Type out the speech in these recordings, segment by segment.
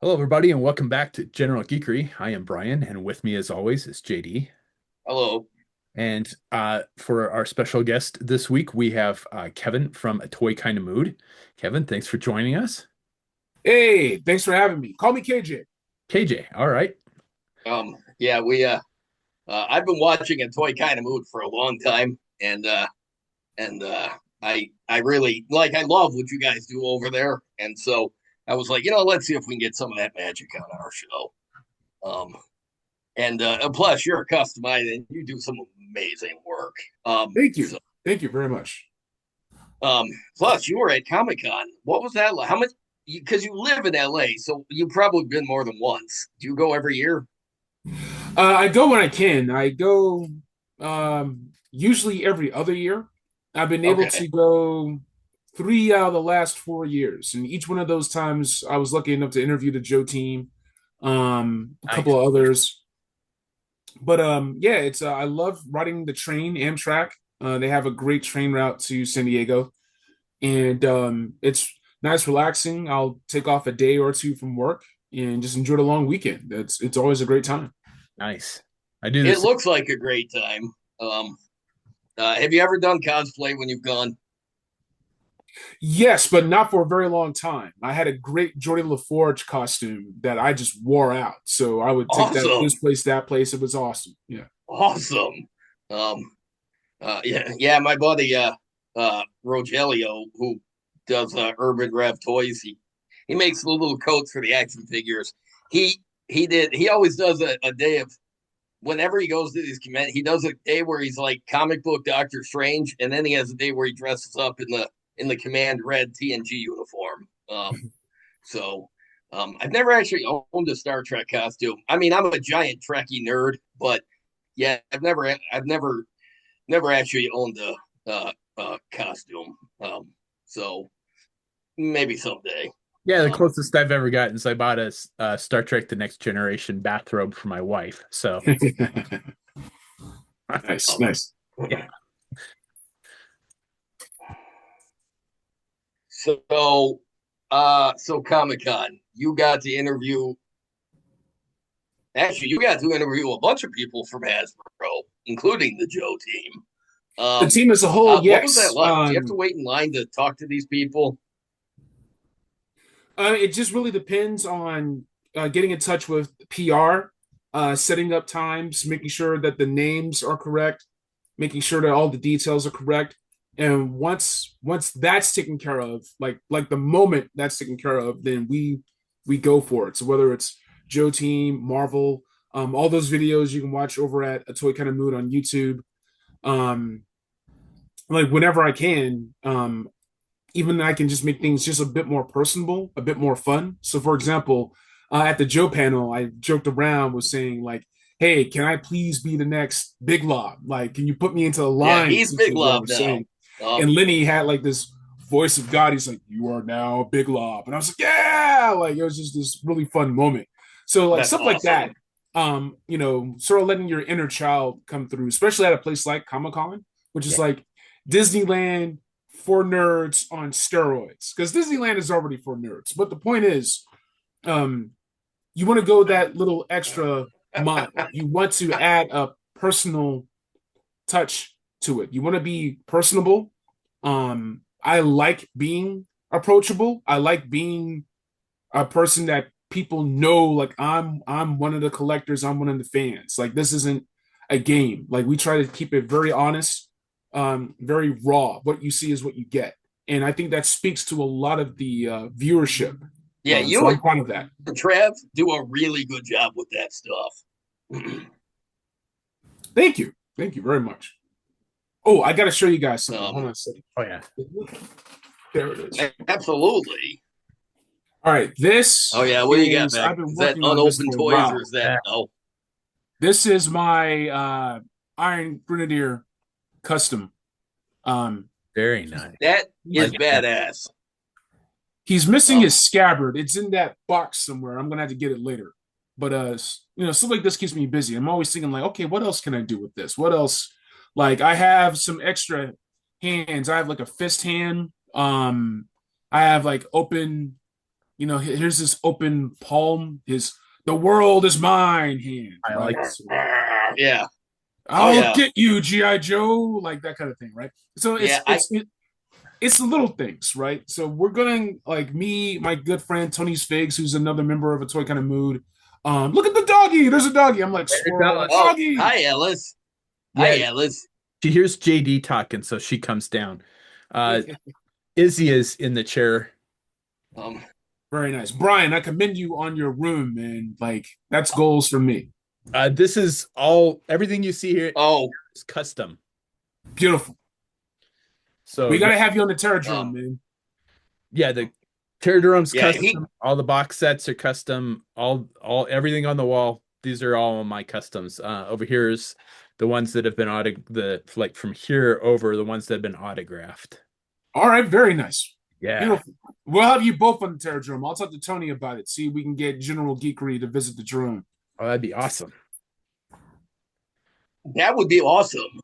Hello, everybody, and welcome back to General Geekery. I am Brian, and with me, as always, is JD. Hello. And for our special guest this week, we have Kevin from A Toy Kind of Mood. Kevin, thanks for joining us. Hey, thanks for having me. Call me KJ. KJ, all right. Yeah, we I've been watching a toy kind of mood for a long time, and I really I love what you guys do over there, and so I was like, let's see if we can get some of that magic on our show. Um, and plus, you're a customizer and you do some amazing work. Thank you. So Thank you very much. plus you were at Comic Con. What was that like? How much? Because you live in LA, so you've probably been more than once. Do you go every year? I go when I can. I go usually every other year. I've been able Okay, to go 3 out of the last 4 years, and each one of those times I was lucky enough to interview the Joe team, a Nice. couple of others. But yeah, it's I love riding the train, Amtrak. They have a great train route to San Diego, and it's nice, relaxing. I'll take off a day or two from work and just enjoy the long weekend. It's always a great time. Nice. I do it this. looks like a great time. Um, have you ever done cosplay when you've gone? Yes, but not for a very long time. I had a great Jordy LaForge costume that I just wore out. So I would take that Awesome, this place, that place. It was awesome. Yeah. awesome. Um, yeah. My buddy Rogelio, who does Urban Rev Toys, he makes the little coats for the action figures. He always does a day of whenever he goes to these conventions. He does a day where he's like comic book Doctor Strange, and then he has a day where he dresses up in the Command Red TNG uniform. I've never actually owned a Star Trek costume. I mean, I'm a giant Trekkie nerd, but yeah, I've never actually owned a costume. So maybe someday. Yeah, the Um, closest I've ever gotten is I bought a Star Trek The Next Generation bathrobe for my wife. So, Nice, um, nice. yeah. so Comic Con, you got to interview. Actually, you got to interview a bunch of people from Hasbro, including the Joe team. The Um, team as a whole, what was that yes. like? Do you have to wait in line to talk to these people? It just really depends on getting in touch with PR, setting up times, making sure that the names are correct, making sure that all the details are correct. And once that's taken care of, like the moment that's taken care of, then we go for it. So whether it's Joe Team, Marvel, all those videos you can watch over at A Toy Kind of Mood on YouTube. Um, like whenever I can, even I can just make things just a bit more personable, a bit more fun. So, for example, at the Joe panel, I joked around with saying like, "Hey, can I please be the next Big Lob? Like, can you put me into the Yeah, line?" he's Big Essentially, what I Love was now. saying. And Um, Lenny had like this voice of God. He's like, "You are now Big Lob," and I was like, "Yeah!" Like it was just this really fun moment. So, like that's stuff like that. awesome. Sort of letting your inner child come through, especially at a place like Comic Con, which is Yeah, like Disneyland for nerds on steroids, because Disneyland is already for nerds. But the point is, um, you want to go that little extra mile. You want to add a personal touch to it. You want to be personable. I like being approachable. I like being a person that people know. Like I'm one of the collectors. I'm one of the fans. Like this isn't a game. Like we try to keep it very honest, very raw. What you see is what you get, and I think that speaks to a lot of the viewership. yeah. So You I'm proud of that. and Trev do a really good job with that stuff. Thank you very much. Oh, I got to show you guys something. Hold um, on a second. Oh, yeah. There it is. absolutely. All right, this Oh yeah, what do you got is back? I've been Is that working on this unopened for a toys or while. is that Yeah. no? This is my Iron Grenadier custom. Um, Very nice. That I is he's, like that. badass. he's missing Um, his scabbard. It's in that box somewhere. I'm gonna have to get it later. But stuff like this keeps me busy. I'm always thinking like, okay, what else can I do with this? What else? Like I have some extra hands. I have like a fist hand. I have like open. You know, here's this open palm, his "the world is mine" hand, I right? like it. So, Yeah. Oh I'll yeah. get you, GI Joe, like that kind of thing, right? So Yeah. it's the little things, right? So we're going like me, my good friend Tony Figs, who's another member of a Toy Kind of Mood. Look at the doggy. There's a doggy. I'm like There's squirrel Alice. Oh, doggy. hi Ellis. Yeah, Hi Ellis. she hears JD talking, so she comes down. Uh, Izzy is in the chair. Um. Very nice, Brian. I commend you on your room, man. Like that's goals for me. This is all everything you see here Oh. is custom. Beautiful. So We yeah, gotta have you on the Terrrordrome, Um. man. yeah, the Terrordrome's Yeah. He. custom. All the box sets are custom. All everything on the wall. These are all my customs. Over here is the ones that have been the like from here over the ones that have been autographed. All right, very nice. Yeah. Beautiful. We'll have you both on the Terrordrome. I'll talk to Tony about it. See if we can get General Geekery to visit the drone. Oh, that'd be awesome. That would be awesome.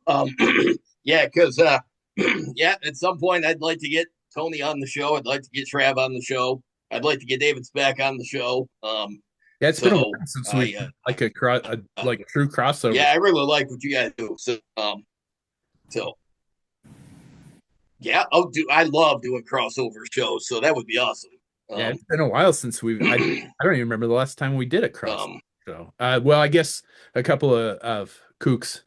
Yeah, because yeah, at some point I'd like to get Tony on the show. I'd like to get Trav on the show. I'd like to get David Speck on the show. Yeah, it's been a while So since I we like like a true crossover. yeah, I really like what you guys do. So yeah, oh, I love doing crossover shows. So that would be awesome. Yeah, it's been a while since I don't even remember the last time we did a crossover Um, show. Well, I guess a couple of kooks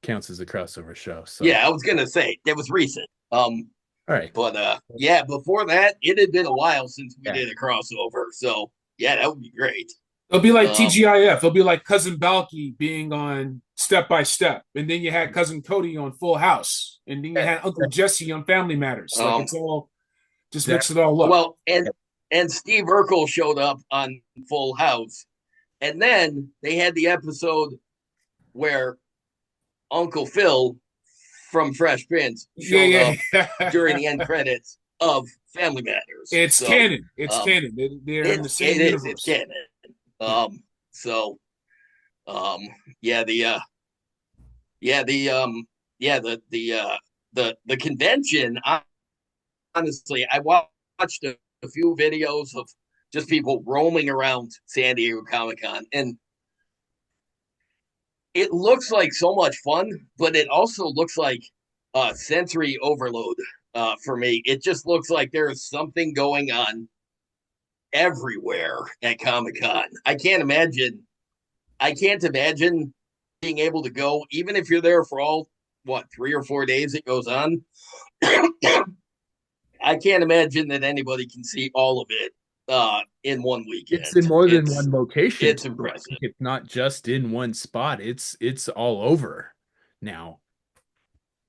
counts as a crossover show. So yeah, I was gonna say that was recent. all right. But yeah, before that, it had been a while since we Yeah. did a crossover. So yeah, that would be great. It'll be like Um, TGIF. It'll be like Cousin Balky being on Step by Step, and then you had Cousin Cody on Full House, and then you had Uncle Jesse on Family Matters. Like um, it's all just That- mix it all up. well, and Steve Urkel showed up on Full House, and then they had the episode where Uncle Phil from Fresh Prince Yeah, showed up yeah. during the end credits of Family Matters. It's So, canon. It's um, canon. They're in the same it is. universe. It's canon. So, yeah, yeah, the convention. Honestly, I watched a few videos of just people roaming around San Diego Comic Con, and it looks like so much fun, but it also looks like sensory overload for me. It just looks like there's something going on everywhere at Comic Con. I can't imagine being able to go, even if you're there for all, what, 3 or 4 days it goes on. I can't imagine that anybody can see all of it in one weekend. It's in more than one location. It's impressive. It's not just in one spot. It's all over now.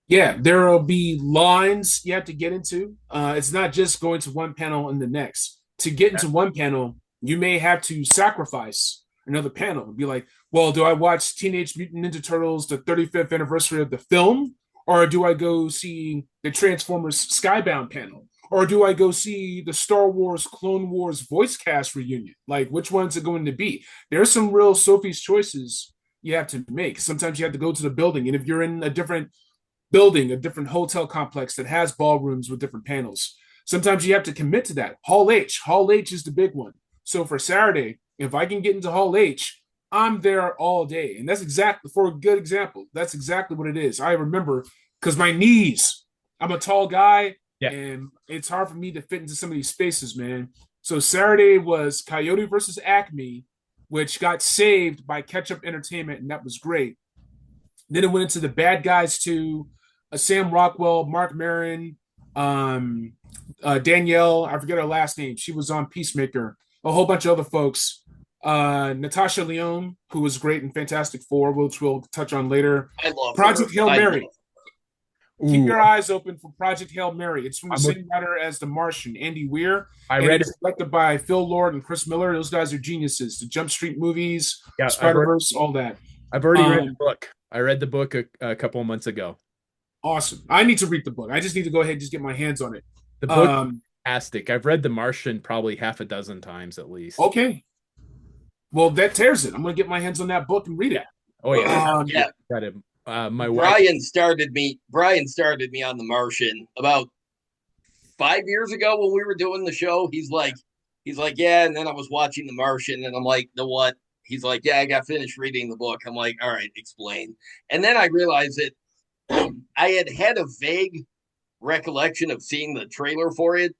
Yeah, there will be lines you have to get into. It's not just going to one panel and the next. To get into one panel, you may have to sacrifice another panel and be like, well, do I watch Teenage Mutant Ninja Turtles, the 35th anniversary of the film? Or do I go see the Transformers Skybound panel? Or do I go see the Star Wars Clone Wars voice cast reunion? Like, which one's it going to be? There's some real Sophie's choices you have to make. Sometimes you have to go to the building. And if you're in a different building, a different hotel complex that has ballrooms with different panels, sometimes you have to commit to that. Hall H. Hall H is the big one. So for Saturday, if I can get into Hall H, I'm there all day. And that's exactly, for a good example, that's exactly what it is. I remember because my knees, I'm a tall guy, Yeah. and it's hard for me to fit into some of these spaces, man. So Saturday was Coyote versus Acme, which got saved by Catch Up Entertainment, and that was great. Then it went into the Bad Guys 2, Sam Rockwell, Mark Maron, Danielle, I forget her last name. She was on Peacemaker, a whole bunch of other folks. Natasha Lyonne, who was great in Fantastic Four, which we'll touch on later. I love Project Hail Mary. Keep Ooh, your eyes open for Project Hail Mary. It's from the I'm same writer as The Martian, Andy Weir. I and read it's it. directed by Phil Lord and Chris Miller. Those guys are geniuses. The Jump Street movies, Yeah, Spider-Verse, all that. I've already read the Um, book. I read the book a couple of months ago. Awesome. I need to read the book. I just need to go ahead and just get my hands on it. The book is Um, fantastic. I've read The Martian probably half a dozen times at least. okay. Well, that tears it. I'm going to get my hands on that book and read it. Oh yeah. Yeah. Read it. My wife. Brian started me on The Martian about 5 years ago when we were doing the show. He's like, He's like, yeah. And then I was watching The Martian, and I'm like, the what? He's like, yeah, I got finished reading the book. I'm like, all right, explain. And then I realized that I had a vague recollection of seeing the trailer for it,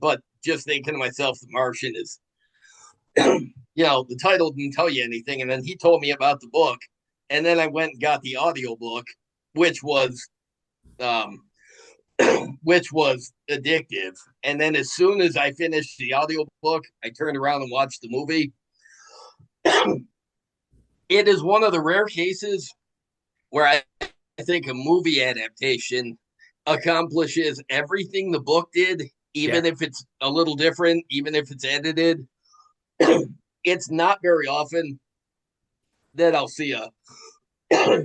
but just thinking to myself, The Martian is, the title didn't tell you anything. And then he told me about the book. And then I went and got the audio book, which was, um, which was addictive. And then as soon as I finished the audio book, I turned around and watched the movie. It is one of the rare cases where I think a movie adaptation accomplishes everything the book did, Yeah. even if it's a little different, even if it's edited. It's not very often that I'll see a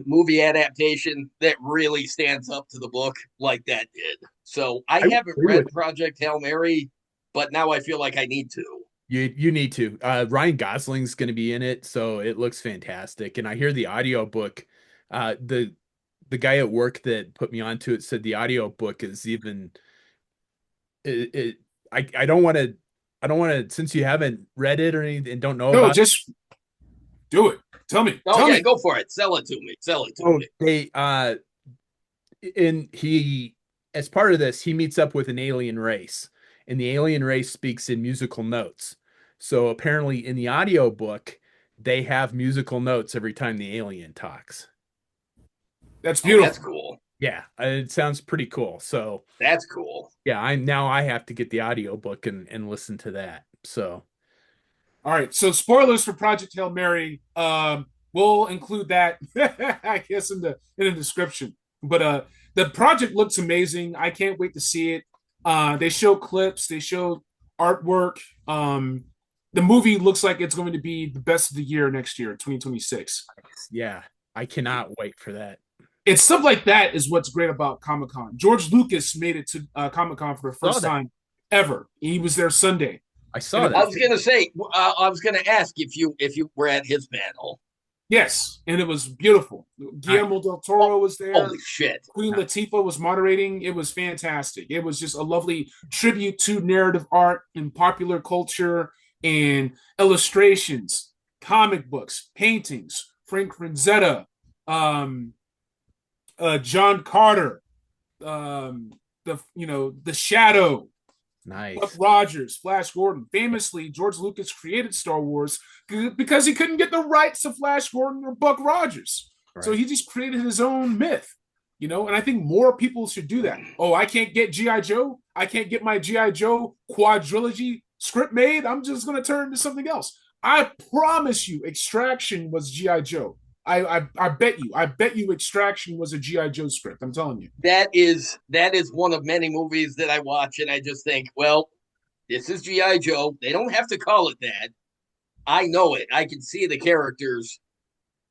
movie adaptation that really stands up to the book like that did. So I I would haven't agree read with Project Hail Mary, but now I feel like I need to. you need to. Ryan Gosling's going to be in it, so it looks fantastic. And I hear the audiobook, the guy at work that put me onto it said the audiobook is even it I don't want to since you haven't read it or anything and don't know No, about it. just do it. Tell me. Oh Tell yeah, me. go for it. Sell it to me. Sell it to Oh, me. they and he as part of this he meets up with an alien race and the alien race speaks in musical notes, so apparently in the audiobook they have musical notes every time the alien talks. That's Oh, that's beautiful. cool. Yeah, it sounds pretty cool. So That's cool. yeah, I have to get the audiobook and listen to that. So All right. So spoilers for Project Hail Mary. We'll include that, I guess, in the description. But the project looks amazing. I can't wait to see it. They show clips, they show artwork. The movie looks like it's going to be the best of the year next year, 2026. yeah, I cannot wait for that. It's stuff like that is what's great about Comic Con. George Lucas made it to Comic Con for the Saw first that. time ever. He was there Sunday, I and saw it I that. was was gonna say, I was gonna ask if you were at his panel. yes, and it was beautiful. Nice. Guillermo del Oh, Toro was there. holy shit! Queen Nice. Latifah was moderating. It was fantastic. It was just a lovely tribute to narrative art and popular culture and illustrations, comic books, paintings. Frank Frazetta, um, John Carter, the Shadow, Buck Nice. Rogers, Flash Gordon. Famously, George Lucas created Star Wars because he couldn't get the rights to Flash Gordon or Buck Rogers. So Right. he just created his own myth, and I think more people should do that. Oh, I can't get G.I. Joe. I can't get my G.I. Joe quadrilogy script made. I'm just going to turn to something else. I promise you, Extraction was G.I. Joe. I bet you Extraction was a G.I. Joe script. I'm telling you. That is one of many movies that I watch, and I just think, well, this is GI Joe. They don't have to call it that. I know it. I can see the characters.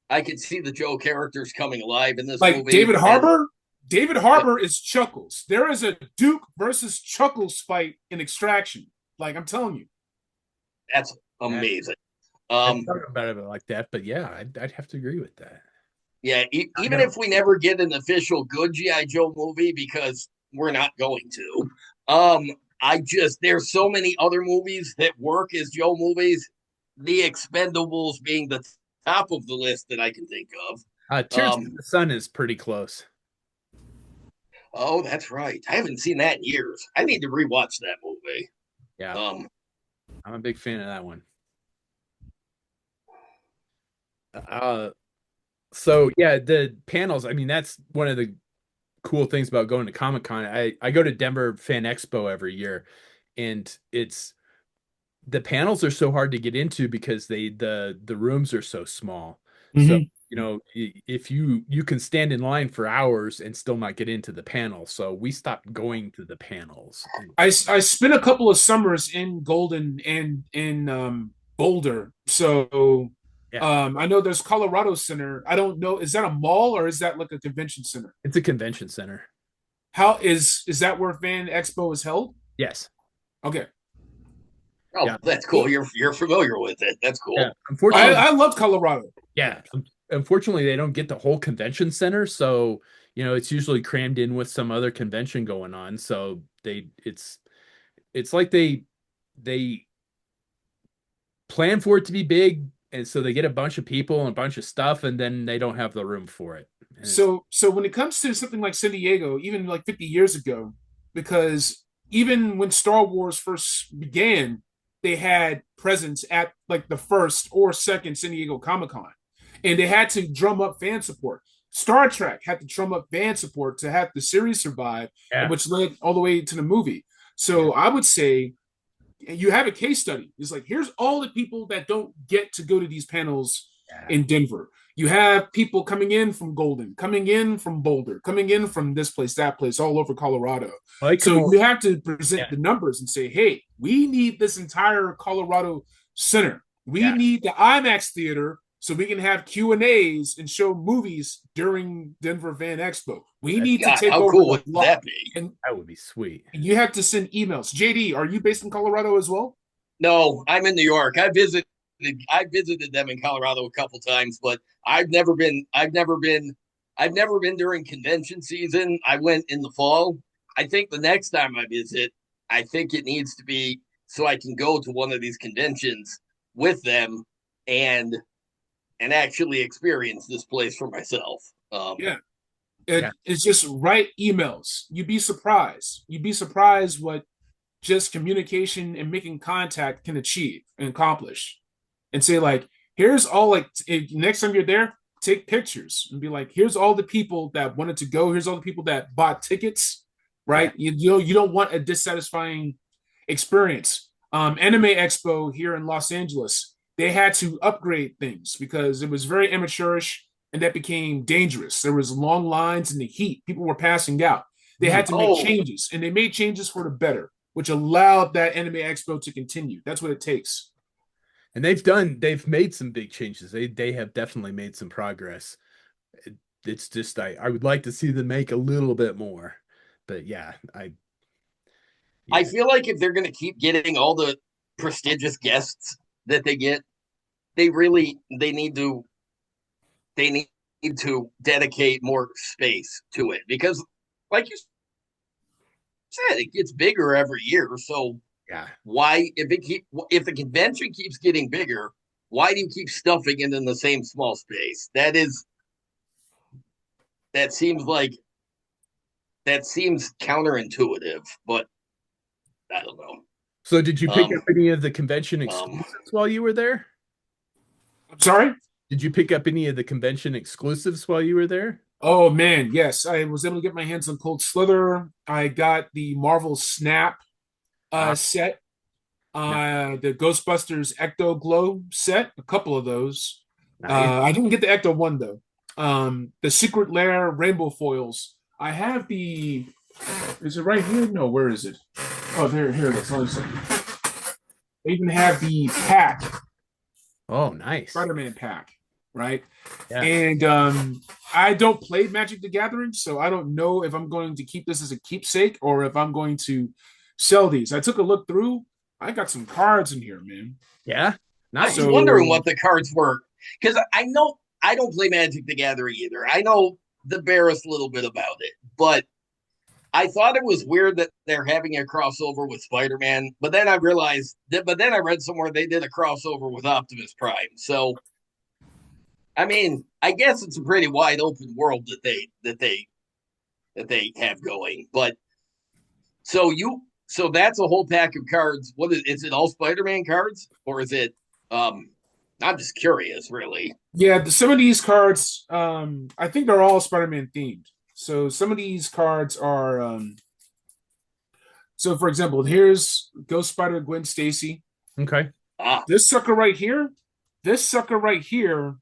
I can see the Joe characters coming alive in this Like movie, David and Harbour. David Harbour is Chuckles. There is a Duke versus Chuckles fight in Extraction. Like I'm telling you. that's Yeah. amazing. I Um, thought about it like that, but yeah, I'd have to agree with that. yeah, I even know. if we never get an official good GI Joe movie, because we're not going to, I just there's so many other movies that work as Joe movies. The Expendables being the top of the list that I can think of. Tears in the Sun is pretty close. Oh, that's right. I haven't seen that in years. I need to rewatch that movie. Yeah, Um, I'm a big fan of that one. Uh, so yeah, the panels. I mean, that's one of the cool things about going to Comic Con. I go to Denver Fan Expo every year, and it's the panels are so hard to get into because the rooms are so small. So Mm-hmm. if you can stand in line for hours and still not get into the panel. So we stopped going to the panels. I spent a couple of summers in Golden and in Boulder. So Yeah, I know there's Colorado Center. I don't know. Is that a mall or is that like a convention center? it's a convention center. How is that where Fan Expo is held? Yes. Okay. oh, Yeah. that's cool. You're familiar with it. That's Yeah. cool. Unfortunately, I love Colorado. yeah. Unfortunately, they don't get the whole convention center, so it's usually crammed in with some other convention going on. So it's like they plan for it to be big, and so they get a bunch of people and a bunch of stuff, and then they don't have the room for it. And it's So when it comes to something like San Diego, even like 50 years ago, because even when Star Wars first began, they had presence at like the first or second San Diego Comic Con, and they had to drum up fan support. Star Trek had to drum up fan support to have the series survive, yeah, which led all the way to the movie. yeah, So I would say you have a case study. It's like, here's all the people that don't get to go to these panels yeah. in Denver. You have people coming in from Golden, coming in from Boulder, coming in from this place, that place, all over Colorado. Well, I can So only, you have to present yeah, the numbers and say, hey, we need this entire Colorado center. We yeah. need the IMAX theater so we can have Q&As and show movies during Denver Fan Expo. We That need to God, take how over cool the would lot. that be? And that would be sweet. you have to send emails. JD, are you based in Colorado as well? No, I'm in New York. I visited them in Colorado a couple times, but I've never been during convention season. I went in the fall. I think the next time I visit, I think it needs to be so I can go to one of these conventions with them and actually experience this place for myself. Yeah. Yeah. It's just write emails. You'd be surprised. You'd be surprised what just communication and making contact can achieve and accomplish. And say, like, here's all, like, next time you're there, take pictures and be like, here's all the people that wanted to go. Here's all the people that bought tickets, Yeah. right? You don't want a dissatisfying experience. Anime Expo here in Los Angeles, they had to upgrade things because it was very amateurish and that became dangerous. There was long lines in the heat. People were passing out. They Mm. had to make Oh, changes, and they made changes for the better, which allowed that Anime Expo to continue. That's what it takes. And they've made some big changes. They have definitely made some progress. It's just I would like to see them make a little bit more. But yeah, I yeah. feel like if they're going to keep getting all the prestigious guests that they get, they need to dedicate more space to it because, like you said, it gets bigger every year. So Yeah. why, if the convention keeps getting bigger, why do you keep stuffing it in the same small space? That seems like that seems counterintuitive, but I don't know. So did you pick up Um, any of the convention um, exclusives while you were there? I'm sorry. Did you pick up any of the convention exclusives while you were there? Oh man, yes, I was able to get my hands on Cold Slither. I got the Marvel Snap Ah, set, no, the Ghostbusters Ecto Glow set, a couple of those. nice. I didn't get the Ecto one though. The Secret Lair Rainbow foils. I have the. Is it right here? No, where is it? Oh, here it is. Hold on a second. They even have the pack, Oh, nice. Spider-Man pack, right? Yeah. And I don't play Magic the Gathering, so I don't know if I'm going to keep this as a keepsake or if I'm going to sell these. I took a look through. I got some cards in here, man. Yeah. I was Nice. wondering So what the cards were because I know I don't play Magic the Gathering either. I know the barest little bit about it, but I thought it was weird that they're having a crossover with Spider-Man. But then I realized that. But then I read somewhere they did a crossover with Optimus Prime. So I mean, I guess it's a pretty wide open world that they have going. But so that's a whole pack of cards. What is it? All Spider-Man cards, or is it? Um, I'm just curious, really. yeah, some of these cards, I think they're all Spider-Man themed. So some of these cards are, so for example, here's Ghost Spider Gwen Stacy. Okay. Ah, This sucker right here, this sucker right here,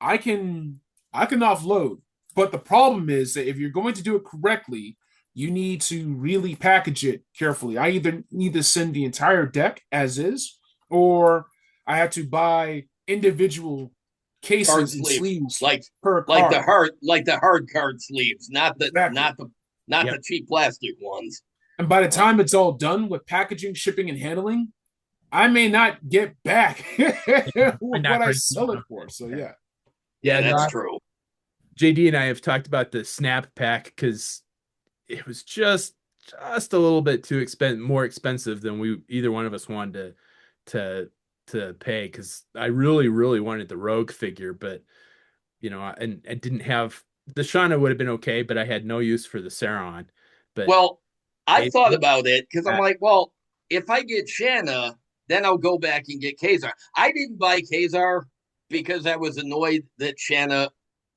I can I can offload. But the problem is that if you're going to do it correctly, you need to really package it carefully. I either need to send the entire deck as is, or I have to buy individual card cases and sleeves, sleeves like per like the card. hard card sleeves, not the Exactly. not the not Yep. the cheap plastic ones. And by the Um, time it's all done with packaging, shipping, and handling, I may not get back I'm what not I pretty. sell it for. So Yeah. yeah. yeah, Yeah, that's no, true. JD and I have talked about the Snap pack because it was just a little bit more expensive than we either one of us wanted to to pay because I really, really wanted the Rogue figure, but and I didn't have the Shauna would have been okay, but I had no use for the Sauron. But Well, I hey, thought about it because I'm that- like, well, if I get Shanna, then I'll go back and get Kazar. I didn't buy Kazar because I was annoyed that Shanna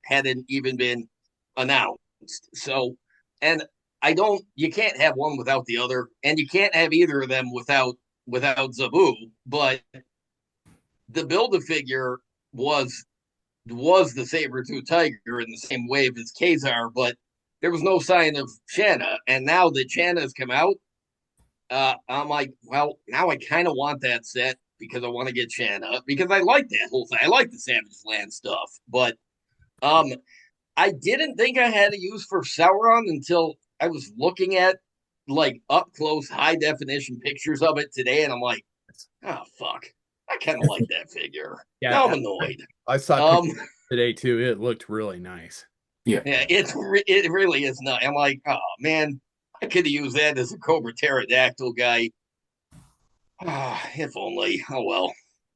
hadn't even been announced. So, and you can't have one without the other, and you can't have either of them without Zabu. But the Build-A-Figure was the saber-tooth tiger in the same wave as Kazar, but there was no sign of Shanna. And now that Shanna's come out, I'm like, well, now I kind of want that set because I want to get Shanna because I like that whole thing. I like the Savage Land stuff, but I didn't think I had a use for Sauron until I was looking at like up close, high definition pictures of it today, and I'm like, oh fuck, I kind of like that figure. yeah, Now I'm annoyed. I saw pictures today too. It looked really nice. Yeah, it really is not. I'm like, oh man, I could have used that as a Cobra Pterodactyl guy. If only. Oh well,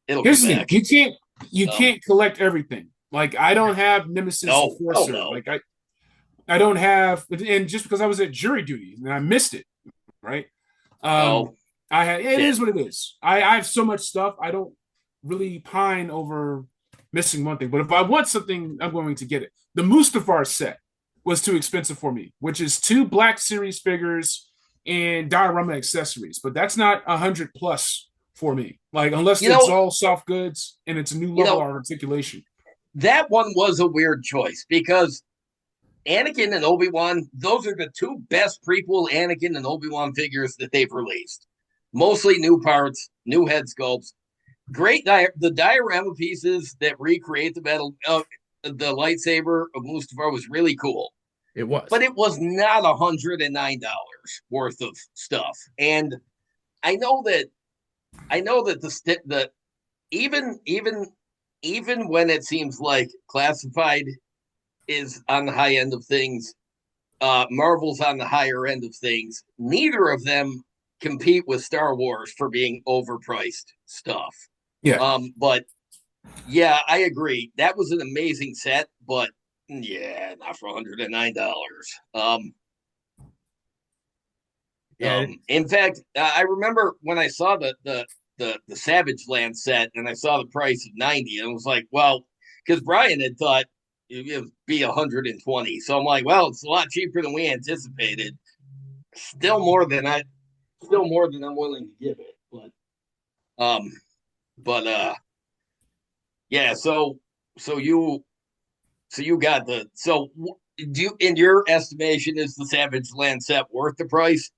it'll here's come the back. thing: you can't collect everything. Like I don't have Nemesis No, Enforcer. no. Like I don't have, and just because I was at jury duty and I missed it, right? Oh, I had. It shit. is what it is. I have so much stuff. I don't really pine over missing one thing. But if I want something, I'm going to get it. The Mustafar set was too expensive for me, which is 2 Black Series figures and diorama accessories. But that's not 100 plus for me. Like unless it's all soft goods and it's a new level of articulation. That one was a weird choice because Anakin and Obi-Wan, those are the 2 best prequel Anakin and Obi-Wan figures that they've released. Mostly new parts, new head sculpts. Great the diorama pieces that recreate the metal the lightsaber of Mustafar was really cool. It was. But it was not $109 worth of stuff. And I know that the even when it seems like classified is on the high end of things, Marvel's on the higher end of things. Neither of them compete with Star Wars for being overpriced stuff. Yeah. But yeah, I agree. That was an amazing set, but yeah, not for $109. In fact, I remember when I saw the Savage Land set and I saw the price of 90, and I was like, well, because Brian had thought it would be 120. So I'm like, well, it's a lot cheaper than we anticipated. Still more than I'm willing to give it. But yeah, so you got do you, in your estimation, is the Savage Land set worth the price?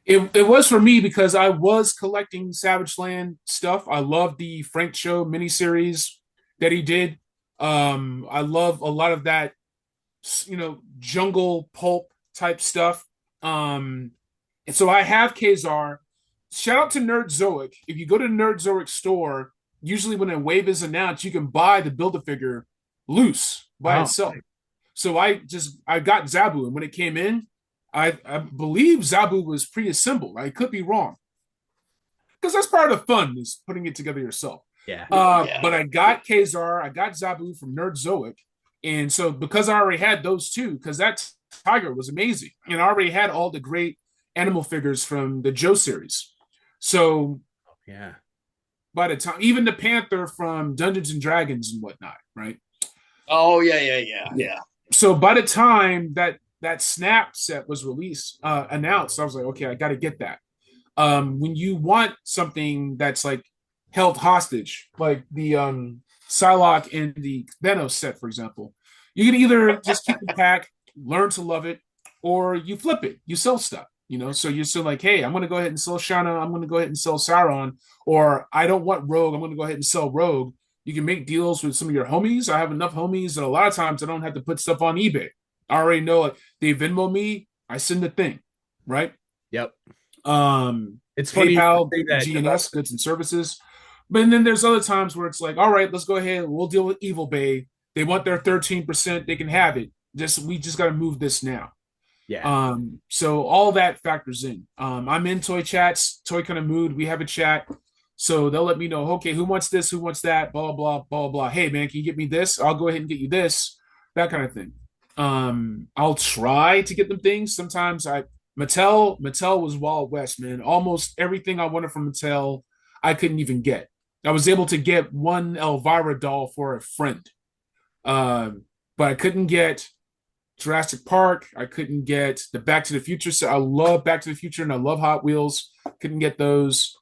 It was for me because I was collecting Savage Land stuff. I love the Frank Show miniseries that he did. I love a lot of that, jungle pulp type stuff. And so I have Kazar. Shout out to Nerdzoic. If you go to Nerdzoic store, usually when a wave is announced, you can buy the Build-A-Figure loose by itself. So I got Zabu, and when it came in, I believe Zabu was pre-assembled. I could be wrong. Because that's part of the fun, is putting it together yourself. Yeah. But I got Kazar, I got Zabu from Nerdzoic. And so because I already had those two, because that tiger was amazing. And I already had all the great animal figures from the Joe series. So yeah. By the time, even the Panther from Dungeons and Dragons and whatnot, right? Oh, yeah. So by the time that Snap set was announced, I was like, okay, I got to get that. When you want something that's like held hostage, like the Psylocke and the Thanos set, for example, you can either just keep the pack, learn to love it, or you flip it, you sell stuff. So you're still like, hey, I'm going to go ahead and sell Shauna. I'm going to go ahead and sell Sauron. Or I don't want Rogue. I'm going to go ahead and sell Rogue. You can make deals with some of your homies. I have enough homies that a lot of times I don't have to put stuff on eBay. I already know, like, they Venmo me, I send the thing, right? Yep. It's PayPal, GNS, goods and services. But then there's other times where it's like, all right, let's go ahead. We'll deal with Evil Bay. They want their 13%. They can have it. We just got to move this now. Yeah. So all that factors in. I'm in Toy Chats, Toy Kind of Mood. We have a chat. So they'll let me know, okay, who wants this, who wants that, blah blah blah blah. Hey man, can you get me this? I'll go ahead and get you this, that kind of thing. I'll try to get them things. Sometimes Mattel was Wild West, man. Almost everything I wanted from Mattel, I couldn't even get. I was able to get one Elvira doll for a friend, but I couldn't get Jurassic Park. I couldn't get the Back to the Future. So I love Back to the Future and I love Hot Wheels. Couldn't get those.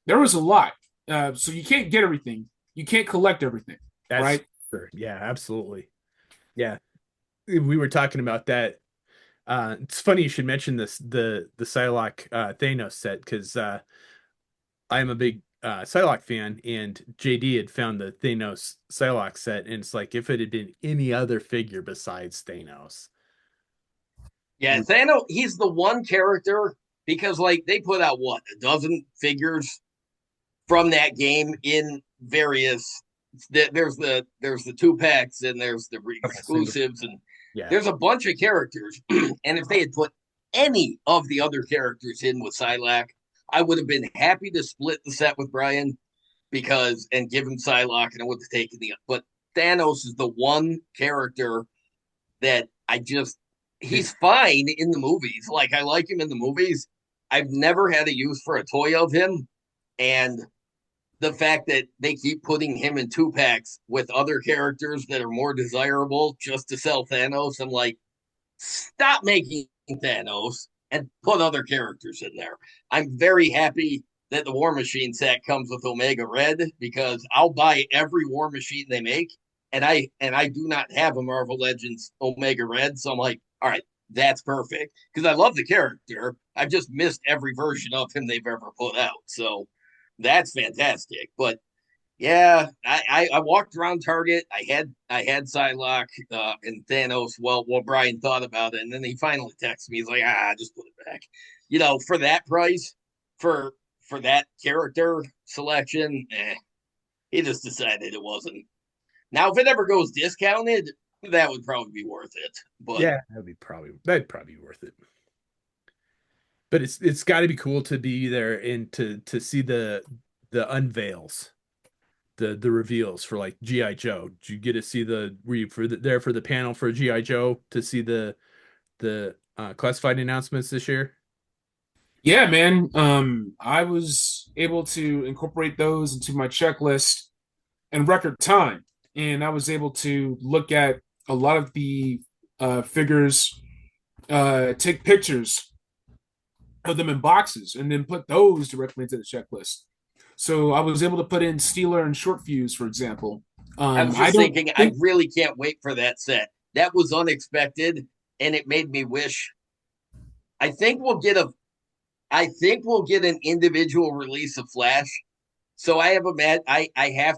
There was a lot. So you can't get everything. You can't collect everything, That's right? sure. Yeah, absolutely. Yeah. We were talking about that. It's funny you should mention this the Psylocke Thanos set because I'm a big Psylocke fan, and JD had found the Thanos Psylocke set, and it's like if it had been any other figure besides Thanos. Yeah, Thanos, he's the one character because like they put out what, a dozen figures from that game in various there's the two packs and there's the Single, exclusives and yeah, there's a bunch of characters. And if they had put any of the other characters in with Psylocke, I would have been happy to split the set with Brian because and give him Psylocke and I would have taken the but Thanos is the one character that I just he's fine in the movies. Like I like him in the movies. I've never had a use for a toy of him. And the fact that they keep putting him in two packs with other characters that are more desirable just to sell Thanos, I'm like, stop making Thanos and put other characters in there. I'm very happy that the War Machine set comes with Omega Red because I'll buy every War Machine they make, and I do not have a Marvel Legends Omega Red, so I'm like, all right, that's perfect because I love the character. I've just missed every version of him they've ever put out, so that's fantastic. But yeah, I walked around Target. I had Psylocke and Thanos. Well, Brian thought about it, and then he finally texted me. He's like, just put it back. For that price, for that character selection, he just decided it wasn't. Now, if it ever goes discounted, that would probably be worth it. But yeah, that'd probably be worth it. But it's got to be cool to be there and to see the unveils, the reveals for like GI Joe. Did you get to see were you there for the panel for GI Joe to see the classified announcements this year? Yeah, man. I was able to incorporate those into my checklist in record time, and I was able to look at a lot of the figures, take pictures of them in boxes, and then put those directly into the checklist. So I was able to put in Steeler and Short Fuse, for example. I was I just don't thinking, I think, really can't wait for that set. That was unexpected, and it made me wish. I think we'll get a I think we'll get an individual release of Flash. So I have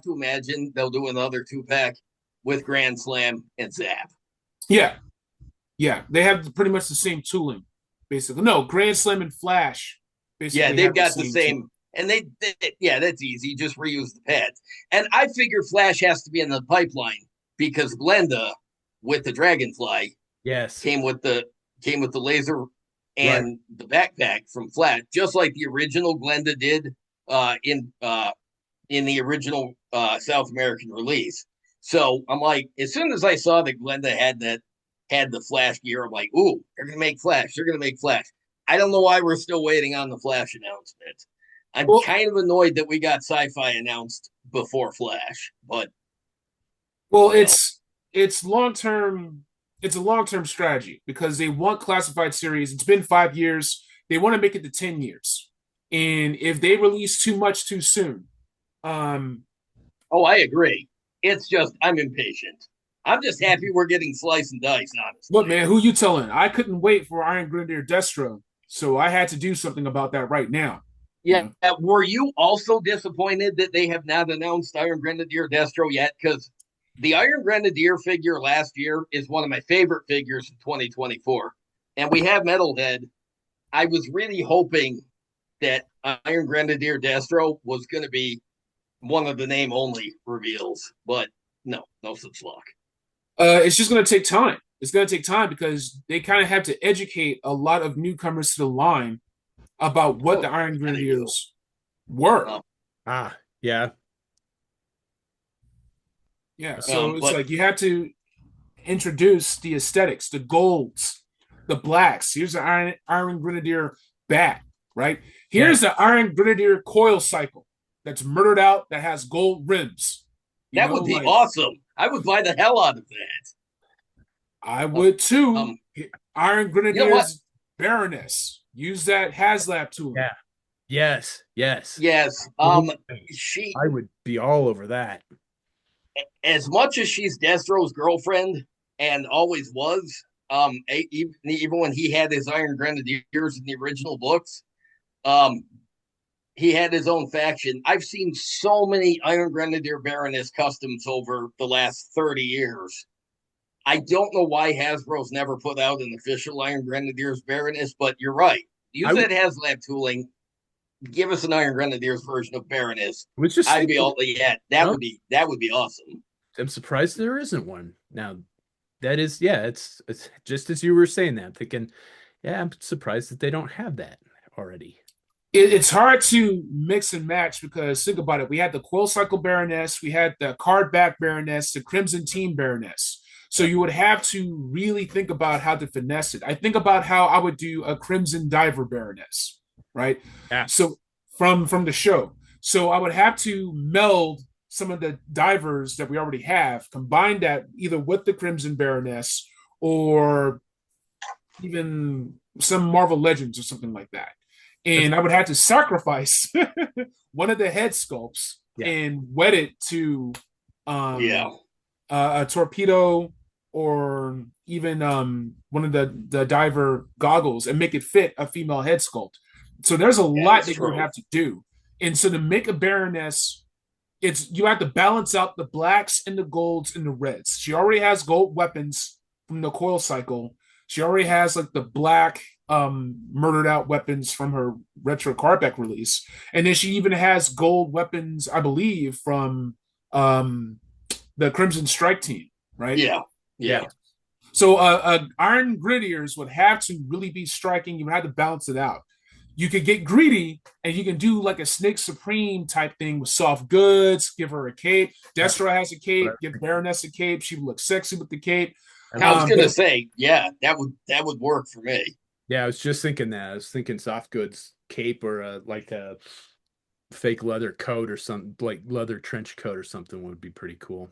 to imagine they'll do another two pack with Grand Slam and Zap. yeah, yeah, they have pretty much the same tooling, basically. No, Grand Slam and Flash Yeah, basically they've have the got the same same, tooling. and yeah, that's easy. Just reuse the pads. And I figure Flash has to be in the pipeline because Glenda with the Dragonfly Yes, came with the laser right. and the backpack from Flash, just like the original Glenda did uh, in uh, in the original South American release. So I'm like, as soon as I saw that Glenda had the Flash gear, I'm like, ooh, they're gonna make Flash. They're gonna make Flash. I don't know why we're still waiting on the Flash announcement. I'm Well, kind of annoyed that we got Sci-Fi announced before Flash, but well, you know, it's long term. It's a long term strategy because they want classified series. It's been 5 years. They want to make it to 10 years, and if they release too much too soon, um, oh, I agree. It's just I'm impatient. I'm just happy we're getting slice and dice, look, honestly. man, who you telling? I couldn't wait for Iron Grenadier Destro, so I had to do something about that right now. You Yeah. know, Were you also disappointed that they have not announced Iron Grenadier Destro yet? Because the Iron Grenadier figure last year is one of my favorite figures in 2024. And we have Metalhead. I was really hoping that Iron Grenadier Destro was going to be one of the name only reveals, but no, no such luck. it's just going to take time. It's going to take time because they kind of have to educate a lot of newcomers to the line about what Oh, the Iron yeah, they do. Grenadiers were. Ah, yeah, Yeah, so it's But like you have to introduce the aesthetics, the golds, the blacks. Here's the Iron Grenadier bat, right? yeah. Here's the Iron Grenadier coil cycle that's murdered out that has gold rims. that would be Like awesome. I would buy the hell out of that. I Uh, would too. um, Iron you know what? Grenadier's Baroness. Use that HasLab tool. Yeah. Yes. Yes. Yes. Oh, She, I would be all over that. as much as she's Destro's girlfriend and always was, even when he had his Iron Grenadiers in the original books, um, he had his own faction. I've seen so many Iron Grenadier Baroness customs over the last 30 years. I don't know why Hasbro's never put out an official Iron Grenadiers Baroness, but you're right. I Use that HasLab tooling. Give us an Iron Grenadiers version of Baroness. was just I'd be thinking, all yeah. no, That would be awesome. I'm surprised there isn't one. Now, that is, yeah, it's just as you were saying that. I'm thinking, yeah, I'm surprised that they don't have that already. It's hard to mix and match because think about it. We had the Quill Cycle Baroness, we had the Card Back Baroness, the Crimson Team Baroness. So Yep. you would have to really think about how to finesse it. I think about how I would do a Crimson Diver Baroness, right? Yeah. So from the show. So I would have to meld some of the divers that we already have, combine that either with the Crimson Baroness or even some Marvel Legends or something like that. That's And I would have to sacrifice one of the head sculpts yeah. and wed it to Yeah. a torpedo or even one of the diver goggles and make it fit a female head sculpt. So there's a lot that you would have to do. And so to make a Baroness, it's you have to balance out the blacks and the golds and the reds. She already has gold weapons from the coil cycle. She already has like the black murdered out weapons from her retro cardback release. And then she even has gold weapons, I believe, from the Crimson Strike team, right? Yeah. Yeah. So Iron Grenadiers would have to really be striking. You would have to balance it out. You could get greedy and you can do like a Snake Supreme type thing with soft goods, give her a cape. Destro has a cape, give Baroness a cape. She would look sexy with the cape. I was gonna say, yeah, that would work for me. Yeah, I was just thinking that. I was thinking soft goods cape or like a fake leather coat or something, like leather trench coat or something would be pretty cool.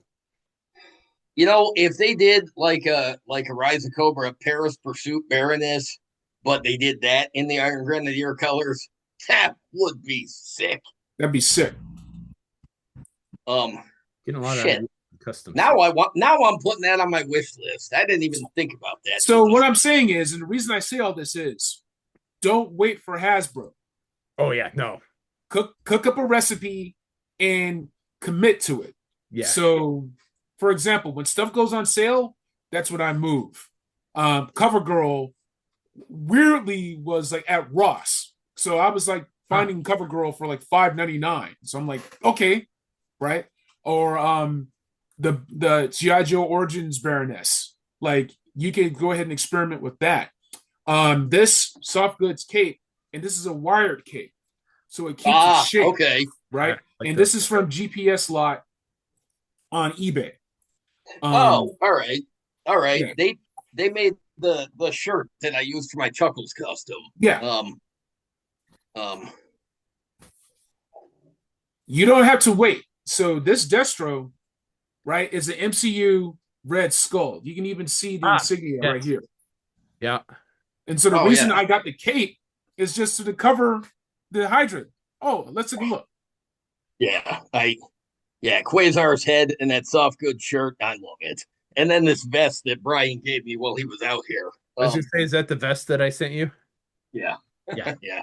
You know, if they did like a Rise of Cobra, Paris Pursuit Baroness, but they did that in the Iron Grenadier colors, that would be sick. That'd be sick. Getting a lot Shit. of custom. Now I'm putting that on my wish list. I didn't even think about that. So what I'm saying is, and the reason I say all this is, don't wait for Hasbro. Oh yeah, no. Cook up a recipe and commit to it. Yeah. So, for example, when stuff goes on sale, that's when I move. CoverGirl weirdly was like at Ross, so I was like finding CoverGirl for like $5.99. So I'm like, okay, right? Or the GI Joe Origins Baroness, like you can go ahead and experiment with that. This soft goods cape, and this is a wired cape, so it keeps its shape. Okay, right? Like and that. This is from GPS Lot on eBay. all right. Yeah. They made the shirt that I used for my Chuckles custom. Yeah. Um. You don't have to wait. So this Destro, right, is an MCU red skull. You can even see the insignia right here. Yeah. And so the reason I got the cape is just to cover the hydrant. Oh, let's take a look. Yeah, Quasar's head and that soft good shirt. I love it. And then this vest that Brian gave me while he was out here. I was gonna say, is that the vest that I sent you? Yeah. Yeah. Yeah.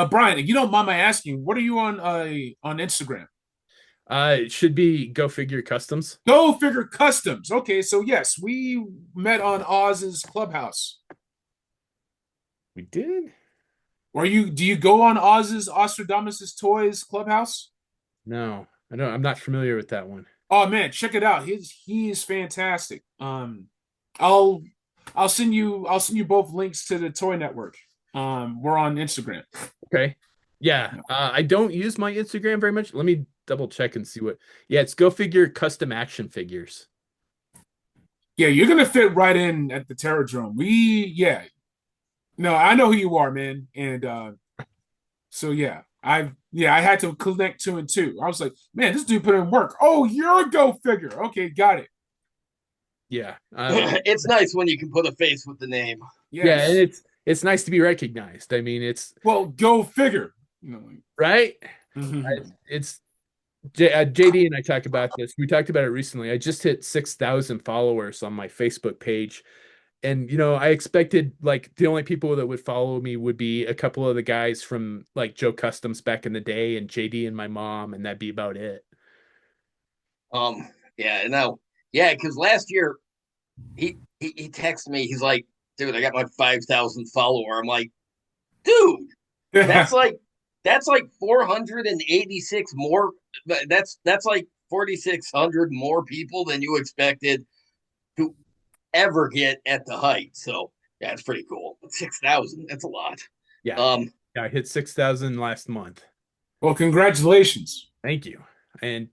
Brian, if you don't mind my asking, what are you on Instagram? It should be Go Figure Customs. Go Figure Customs. Okay, so yes, we met on Oz's Clubhouse. We did? Do you go on Oz's Ostradamus's Toys Clubhouse? No, I don't. I'm not familiar with that one. Oh man, check it out. He is fantastic. I'll send you both links to the Toy Network. We're on Instagram. Okay. Yeah, I don't use my Instagram very much. Let me double check and see what. Yeah, it's Go Figure Custom Action Figures. Yeah, you're gonna fit right in at the Terrrordrome. Yeah, no, I know who you are, man, and so yeah, I had to connect two and two. I was like, man, this dude put in work. Oh, you're a go figure. Okay, got it. Yeah, It's nice when you can put a face with the name. yeah, and Yes. it's nice to be recognized. I mean, it's Well, go figure. You know, right. like, It's JD and I talked about this. We talked about it recently. I just hit 6,000 followers on my Facebook page. And I expected like the only people that would follow me would be a couple of the guys from like Joe Customs back in the day and JD and my mom, and that'd be about it. Yeah, no, yeah, because last year he texted me. He's like, dude, I got my 5,000 follower. I'm like, dude, that's like that's like 486 more. That's like 4,600 more people than you expected to ever get at the height. So yeah, it's pretty cool. But 6,000, that's a lot. Yeah. Um, Yeah, I hit 6,000 last month. well, congratulations. Thank you. And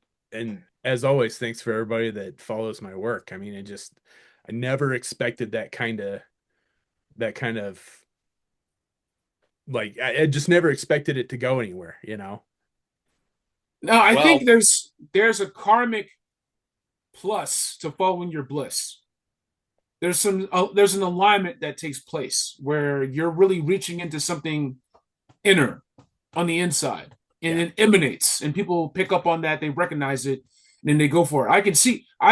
as always, thanks for everybody that follows my work. I mean, I never expected that kind of like I just never expected it to go anywhere. No, I well, think there's a karmic plus to following your bliss. There's an alignment that takes place where you're really reaching into something inner on the inside, and Yeah. it emanates, and people pick up on that, they recognize it, and then they go for it. I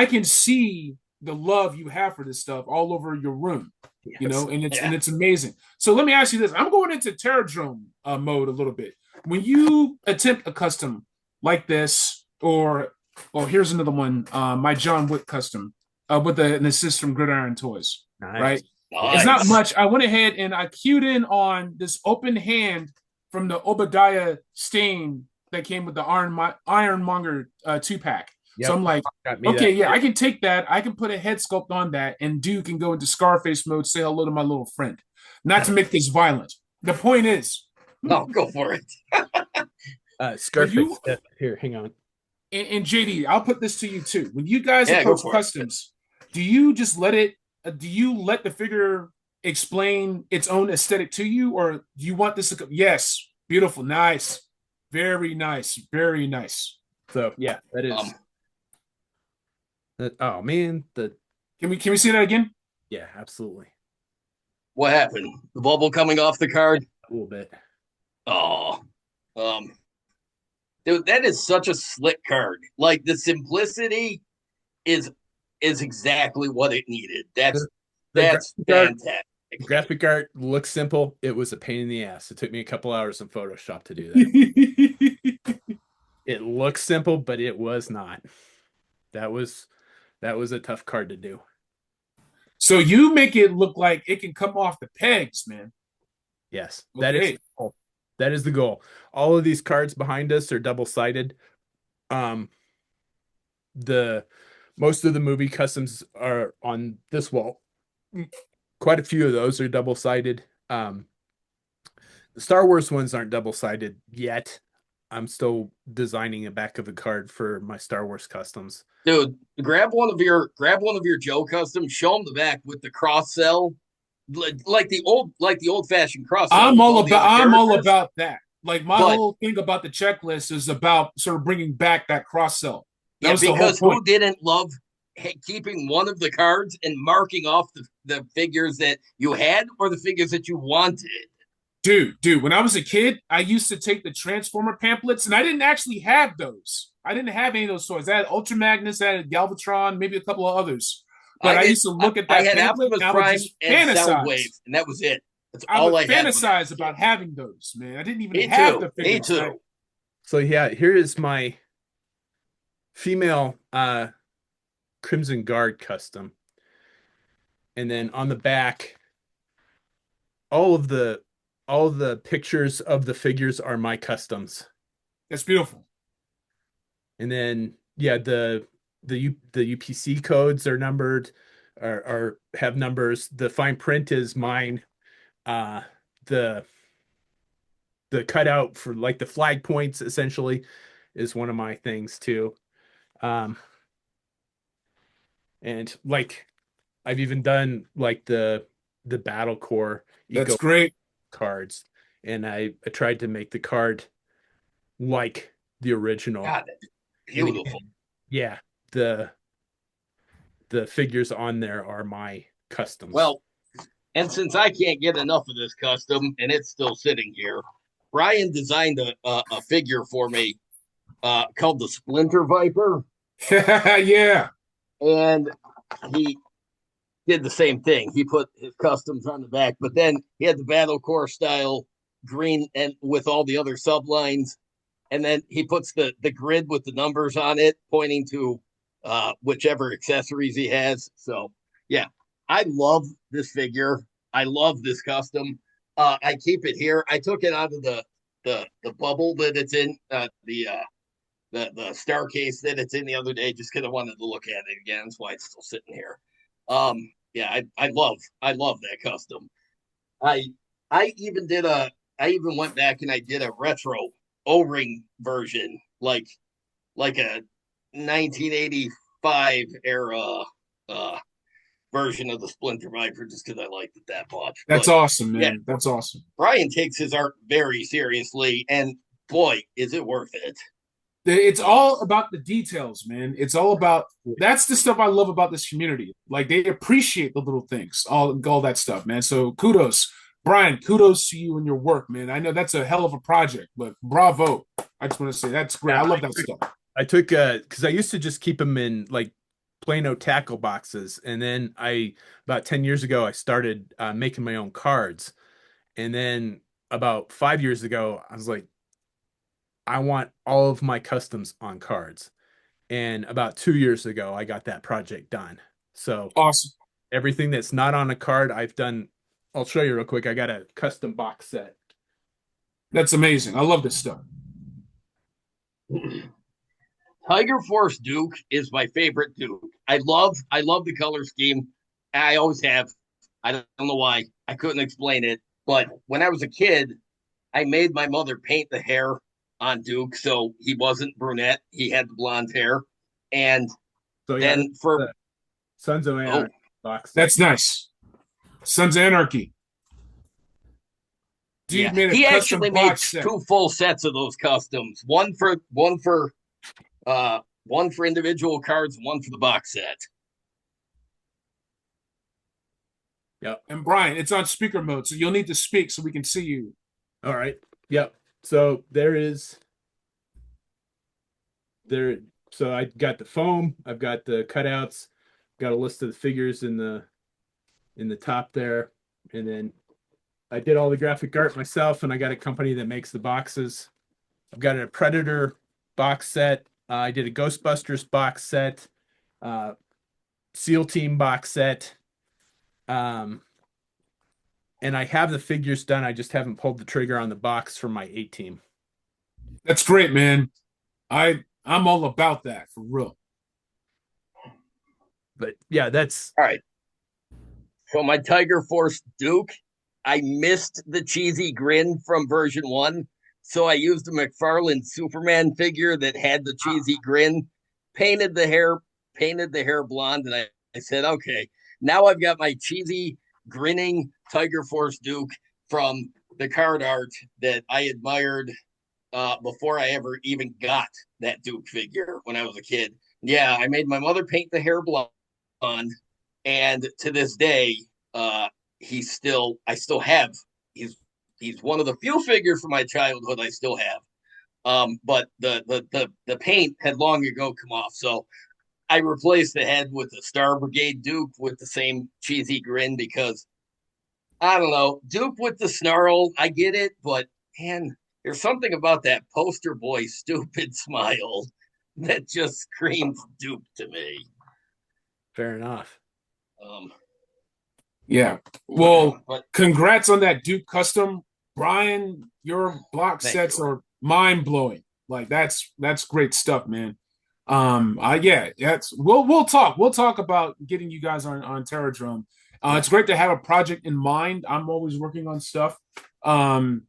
can see the love you have for this stuff all over your room, Yes. and yeah. it's amazing. So let me ask you this: I'm going into Terrordrome mode a little bit. When you attempt a custom like this, or here's another one, my John Wick custom with an assist from Gridiron Toys, right? Nice. Yeah. It's not Nice. much. I went ahead and I cued in on this open hand from the Obadiah stain that came with the Ironmonger 2 pack. So Yep. I'm like, Got me okay, that. yeah, I can take that. I can put a head sculpt on that, and Duke can go into Scarface mode, say hello to my little friend. Not to make this violent. The point is, No, go for it. when you Scarface. Here, hang on. and JD, I'll put this to you too. When you guys Yeah, go approach for it. customs, do you just let it? Do you let the figure explain its own aesthetic to you, or do you want this to? Yes, beautiful, nice, very nice, very nice. So yeah, that Um, is that. Oh man, the Can we see that again? yeah, absolutely. what happened? The bubble coming off the card? A little bit. Oh, um, dude, that is such a slick card. Like the simplicity is is exactly what it needed. The, the That's graphic art, fantastic. graphic art looks simple. It was a pain in the ass. It took me a couple hours in Photoshop to do that. It looks simple, but it was not. That was that was a tough card to do. So you make it look like it can come off the pegs, man. Yes, that is Okay. the goal. That is the goal. All of these cards behind us are double-sided. Um, the most of the movie customs are on this wall. Quite a few of those are double-sided. The Star Wars ones aren't double-sided yet. I'm still designing a back of a card for my Star Wars customs. Dude, grab one of your Joe customs, show them the back with the cross cell, like the old fashioned cross cell with all the other I'm all characters. about that. Like my But whole thing about the checklist is about sort of bringing back that cross sell. That yeah, was the whole because who point. didn't love keeping one of the cards and marking off the figures that you had or the figures that you wanted? Dude, when I was a kid, I used to take the Transformer pamphlets, and I didn't actually have those. I didn't have any of those toys. I had Ultra Magnus, I had Galvatron, maybe a couple of others. But I I did. used to I, look at I that had pamphlet, Optimus and I would Prime just and fantasize. Soundwave, and that was it. That's I all would I had when I was fantasize a kid. about having those, man. I didn't even Me have the too. Me figures. too. So yeah, here is my female Crimson Guard custom. And then on the back, all of the all of the pictures of the figures are my customs. That's beautiful. And then yeah, the UPC codes are numbered are have numbers. The fine print is mine. The the cutout for like the flag points essentially is one of my things too. Um, and like I've even done like the battle core That's eco great. cards, and I tried to make the card like the original. God, that's And beautiful. again, yeah, the the figures on there are my customs. Well, and since I can't get enough of this custom and it's still sitting here, Brian designed a figure for me called the Splinter Viper. Yeah, And he did the same thing. He put his customs on the back, but then he had the battle core style green and with all the other sublines. And then he puts the grid with the numbers on it, pointing to whichever accessories he has. So yeah, I love this figure. I love this custom. I keep it here. I took it out of the bubble that it's in, the star case that it's in the other day, just because I wanted to look at it again. That's why it's still sitting here. Yeah, I love that custom. I I even did a I even went back and I did a retro O-ring version, like a 1985 era uh version of the Splinter Viper, just because I liked it that much. that's But awesome, yeah, man. That's awesome. Brian takes his art very seriously, and boy, is it worth it. It's all about the details, man. It's all about that's the stuff I love about this community. Like they appreciate the little things, all that stuff, man. So kudos, Brian. Kudos to you and your work, man. I know that's a hell of a project, but bravo. I just want to say that's great. I Yeah, love that stuff. I took because I used to just keep them in like Plano tackle boxes, and then I about 10 years ago I started making my own cards, and then about 5 years ago I was like, I want all of my customs on cards, and about 2 years ago I got that project done. So Awesome. everything that's not on a card I've done. I'll show you real quick. I got a custom box set. That's amazing. I love this stuff. Tiger Force Duke is my favorite Duke. I love the color scheme. I always have. I don't know why. I couldn't explain it. But when I was a kid, I made my mother paint the hair on Duke so he wasn't brunette. He had the blonde hair. And So yeah, this then is for the Sons of oh Anarchy box set. That's nice. Sons of Anarchy. yeah, Dude made a he custom actually made box set. two full sets of those customs. One for individual cards, one for the box set. Yep. And Brian, it's on speaker mode, so you'll need to speak so we can see you. All right. Yep. So there is there. So I got the foam. I've got the cutouts. Got a list of the figures in the top there, and then I did all the graphic art myself, and I got a company that makes the boxes. I've got a Predator box set. I did a Ghostbusters box set, uh, SEAL Team box set, um, and I have the figures done. I just haven't pulled the trigger on the box for my A team. That's great, man. I'm all about that for real. But yeah, that's All right. So my Tiger Force Duke, I missed the cheesy grin from version one. So I used a McFarlane Superman figure that had the cheesy grin, painted the hair, painted the hair blonde, and I said, okay, now I've got my cheesy grinning Tiger Force Duke from the card art that I admired before I ever even got that Duke figure when I was a kid. Yeah, I made my mother paint the hair blonde, and to this day, I still have. He's one of the few figures from my childhood I still have. But the paint had long ago come off, so I replaced the head with the Star Brigade Duke with the same cheesy grin because I don't know, Duke with the snarl, I get it, but man, there's something about that poster boy stupid smile that just screams Duke to me. fair enough. Um, Yeah. Well, but congrats on that Duke custom. Brian, your block thank sets you. are mind blowing. Like that's great stuff, man. Yeah, that's we'll talk. We'll talk about getting you guys on Terrrordrome. Yeah. It's great to have a project in mind. I'm always working on stuff. Um,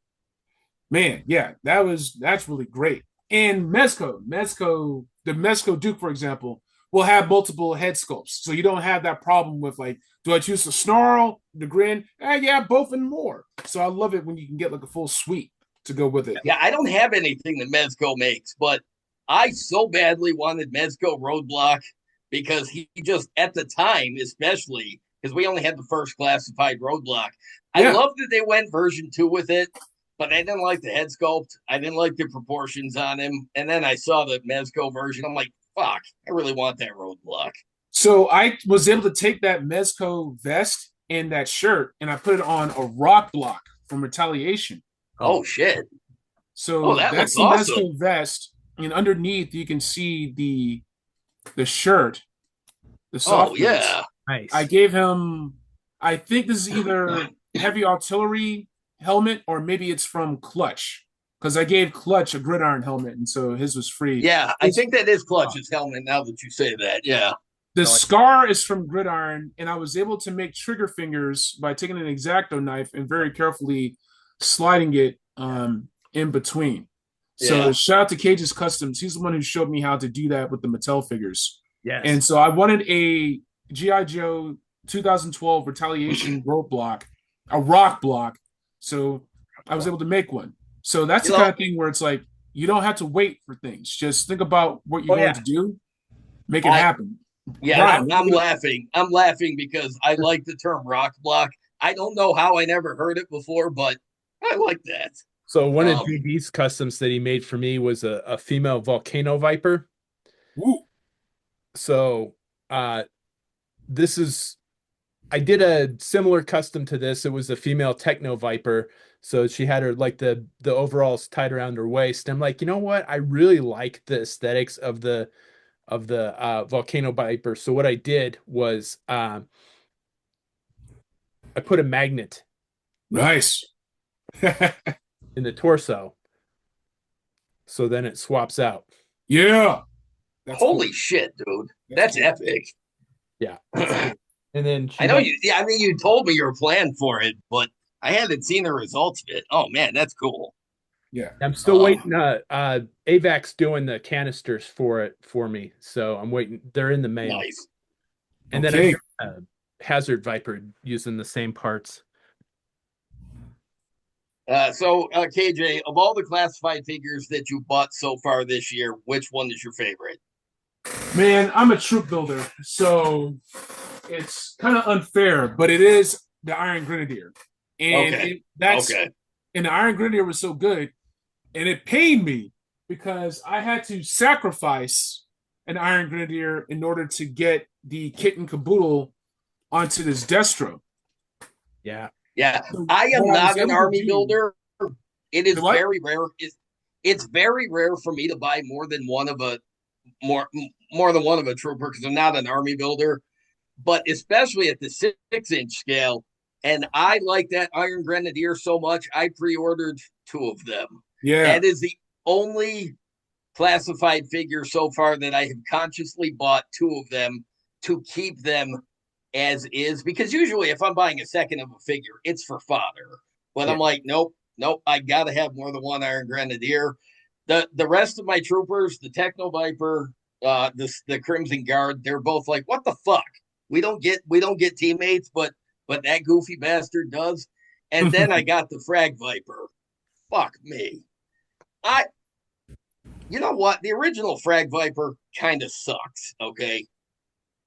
Man, yeah, that's really great. And the Mezco Duke, for example, will have multiple head sculpts, so you don't have that problem with like, do I choose the snarl, the grin? Yeah, both and more. So I love it when you can get like a full suite to go with it. Yeah, I don't have anything that Mezco makes, but I so badly wanted Mezco Roadblock because he just, at the time, especially because we only had the first classified Roadblock. I Yeah. love that they went version 2 with it, but I didn't like the head sculpt. I didn't like the proportions on him. And then I saw the Mezco version. I'm like, fuck, I really want that Roadblock. So I was able to take that Mezco vest and that shirt, and I put it on a rock block from Retaliation. Oh, Oh, shit. Oh, So that that's looks the awesome. Mezco vest, and underneath you can see the shirt, the Oh, soft goods. yeah. I nice. gave him, I think this is either heavy artillery helmet or maybe it's from Clutch, because I gave Clutch a gridiron helmet, and so his was free. Yeah, I His, think that is Oh, Clutch's helmet now that you say that. Yeah. the so like, scar is from gridiron, and I was able to make trigger fingers by taking an X-Acto knife and very carefully sliding it in between. So Yeah. shout out to Cage's Customs. He's the one who showed me how to do that with the Mattel figures. And yes. so I wanted a GI Joe 2012 Retaliation roadblock, a rock block. So I was able to make one. So that's You the kind know, of thing where it's like you don't have to wait for things. Just think about what you're Oh going yeah. to do, make it I happen. yeah, and Brian, I'm laughing. I'm laughing because I like the term rock block. I don't know how I never heard it before, but I like that. So one of Um, JB's customs that he made for me was a female volcano viper. woo, So uh this is I did a similar custom to this. It was a female techno viper. So she had her like the overalls tied around her waist. I'm like, you know what? I really like the aesthetics of the volcano viper. So what I did was I put a magnet nice. in the torso. So then it swaps out. Yeah, that's holy cool. shit, dude, That's that's cool. epic. Yeah, it's I cool. And then she know has you. Yeah, I mean, you told me you were planning for it, but I hadn't seen the results of it. Oh man, that's cool. Yeah. I'm still Um, waiting. AVAC's doing the canisters for it for me, so I'm waiting. They're in the mail, nice. and then I'm Okay. doing a Hazard Viper using the same parts. KJ, of all the classified figures that you bought so far this year, which one is your favorite? Man, I'm a troop builder, so it's kind of unfair, but it is the Iron Grenadier. And Okay, that's okay. and the Iron Grenadier was so good, and it pained me because I had to sacrifice an Iron Grenadier in order to get the kit and caboodle onto this Destro. Yeah, Yeah, So I am what I was not an able to army do, builder. It is what? very rare. It's very rare for me to buy more more than one of a trooper because I'm not an army builder. But especially at the 6-inch scale, and I like that Iron Grenadier so much, I pre-ordered 2 of them. Yeah. That is the only classified figure so far that I have consciously bought 2 of them to keep them as is. Because usually, if I'm buying a second of a figure, it's for fodder. But yeah, I'm like, nope, nope, I gotta have more than one Iron Grenadier. The rest of my troopers, the Techno Viper, the Crimson Guard, they're both like, what the fuck? We don't get teammates, but that goofy bastard does. And then I got the Frag Viper. Fuck me. I You know what? The original Frag Viper kind of sucks, okay?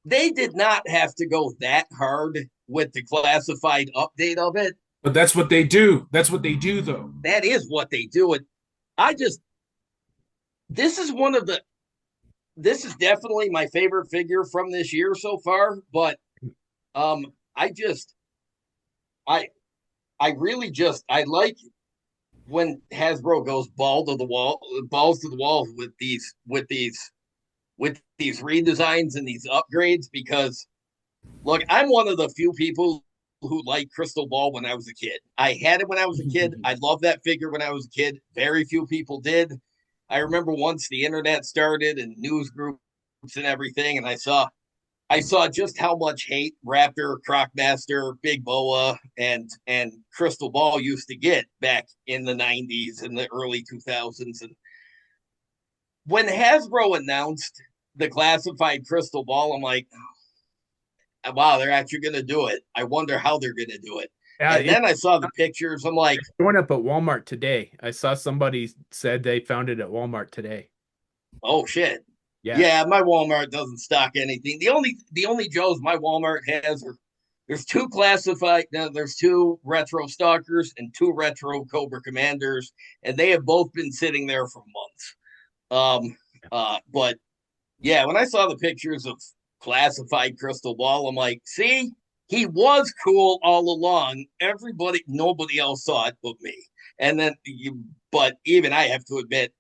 They did not have to go that hard with the classified update of it. But that's what they do. That's what they do, though. That is what they do. It I just this is one of the this is definitely my favorite figure from this year so far, but um I just I I really just I like when Hasbro goes balls to the wall with these redesigns and these upgrades because look, I'm one of the few people who liked Crystal Ball when I was a kid. I had it when I was a kid. I loved that figure when I was a kid. Very few people did. I remember once the internet started and news groups and everything, and I saw I saw just how much hate Raptor, Crocmaster, Big Boa, and Crystal Ball used to get back in the '90s and the early 2000s. And when Hasbro announced the classified Crystal Ball, I'm like, wow, they're actually going to do it. I wonder how they're going to do it. And It's then I saw the pictures. I'm like, showing up at Walmart today. I saw somebody said they found it at Walmart today. oh shit. Yeah. Yeah, my Walmart doesn't stock anything. The only Joes my Walmart has are there's two classified now there's two retro stalkers and two retro Cobra commanders, and they have both been sitting there for months. But yeah, when I saw the pictures of classified Crystal Ball, I'm like, see, he was cool all along. Nobody else saw it but me. And then but even I have to admit,